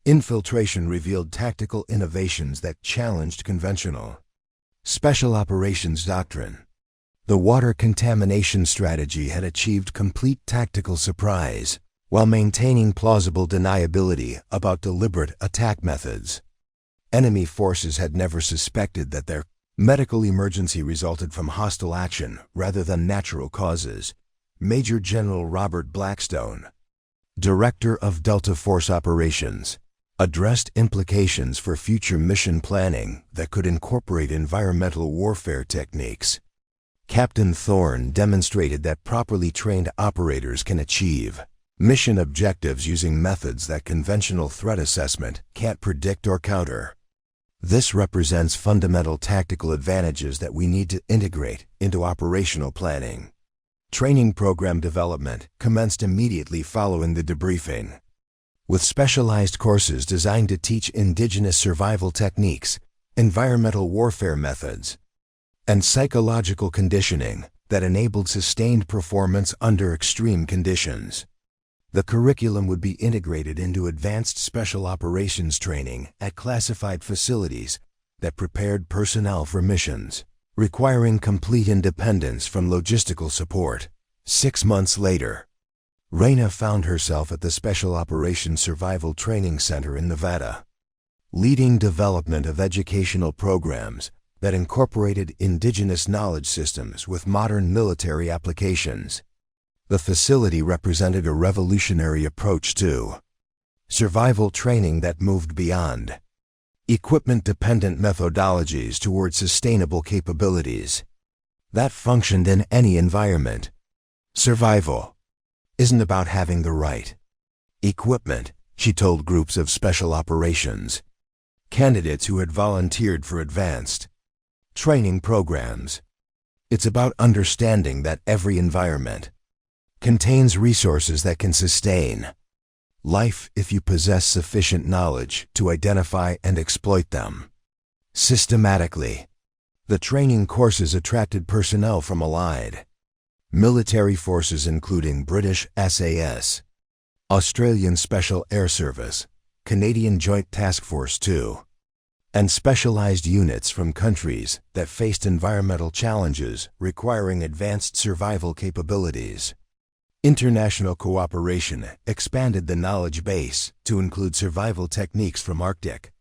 Infiltration revealed tactical innovations that challenged conventional special operations doctrine. The water contamination strategy had achieved complete tactical surprise while maintaining plausible deniability about deliberate attack methods. Enemy forces had never suspected that their medical emergency resulted from hostile action rather than natural causes. Major General Robert Blackstone, Director of Delta Force Operations, addressed implications for future mission planning that could incorporate environmental warfare techniques. Captain Thorne demonstrated that properly trained operators can achieve mission objectives using methods that conventional threat assessment can't predict or counter. This represents fundamental tactical advantages that we need to integrate into operational planning. Training program development commenced immediately following the debriefing, with specialized courses designed to teach indigenous survival techniques, environmental warfare methods, and psychological conditioning that enabled sustained performance under extreme conditions. The curriculum would be integrated into advanced special operations training at classified facilities that prepared personnel for missions requiring complete independence from logistical support. 6 months later, Reyna found herself at the Special Operations Survival Training Center in Nevada, leading development of educational programs that incorporated indigenous knowledge systems with modern military applications. The facility represented a revolutionary approach to survival training that moved beyond equipment-dependent methodologies toward sustainable capabilities that functioned in any environment. Survival isn't about having the right equipment, she told groups of special operations candidates who had volunteered for advanced training programs. It's about understanding that every environment contains resources that can sustain life if you possess sufficient knowledge to identify and exploit them. Systematically, the training courses attracted personnel from allied military forces including British SAS, Australian Special Air Service, Canadian Joint Task Force 2, and specialized units from countries that faced environmental challenges requiring advanced survival capabilities. International cooperation expanded the knowledge base to include survival techniques from Arctic,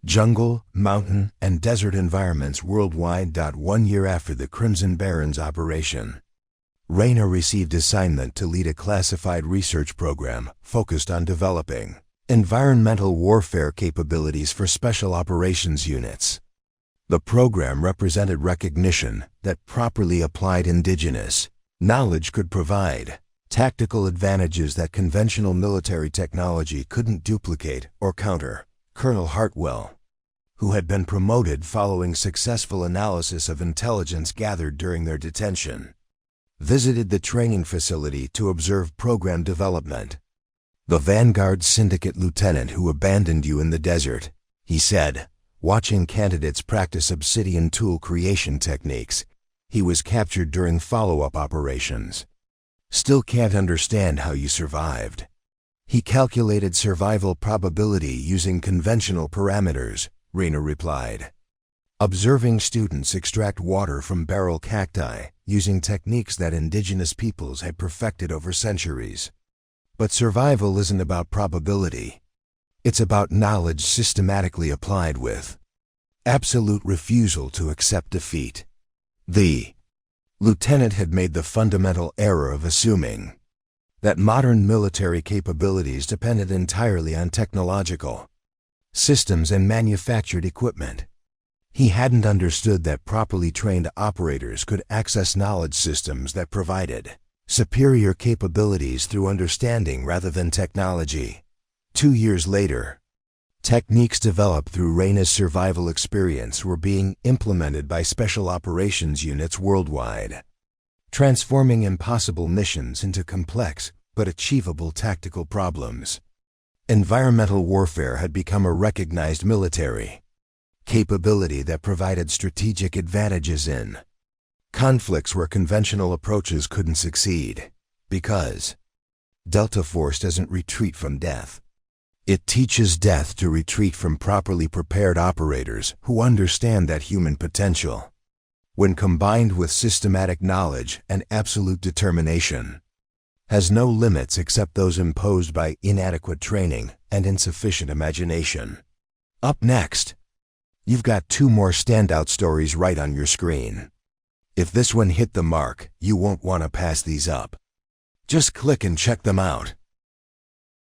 jungle, mountain, and desert environments worldwide. 1 year after the Crimson Barrens operation, Reyna received assignment to lead a classified research program focused on developing environmental warfare capabilities for special operations units. The program represented recognition that properly applied indigenous knowledge could provide tactical advantages that conventional military technology couldn't duplicate or counter. Colonel Hartwell, who had been promoted following successful analysis of intelligence gathered during their detention, visited the training facility to observe program development. "The Vanguard Syndicate lieutenant who abandoned you in the desert," he said, watching candidates practice obsidian tool creation techniques. "He was captured during follow-up operations. Still can't understand how you survived." "He calculated survival probability using conventional parameters," Reyna replied. "Observing students extract water from barrel cacti using techniques that indigenous peoples had perfected over centuries. But survival isn't about probability. It's about knowledge systematically applied with absolute refusal to accept defeat." The lieutenant had made the fundamental error of assuming that modern military capabilities depended entirely on technological systems and manufactured equipment. He hadn't understood that properly trained operators could access knowledge systems that provided superior capabilities through understanding rather than technology. 2 years later, techniques developed through Reyna's survival experience were being implemented by special operations units worldwide, transforming impossible missions into complex but achievable tactical problems. Environmental warfare had become a recognized military capability that provided strategic advantages in conflicts where conventional approaches couldn't succeed, because Delta Force doesn't retreat from death. It teaches death to retreat from properly prepared operators who understand that human potential, when combined with systematic knowledge and absolute determination, has no limits except those imposed by inadequate training and insufficient imagination. Up next, you've got 2 more standout stories right on your screen. If this one hit the mark, you won't want to pass these up. Just click and check them out.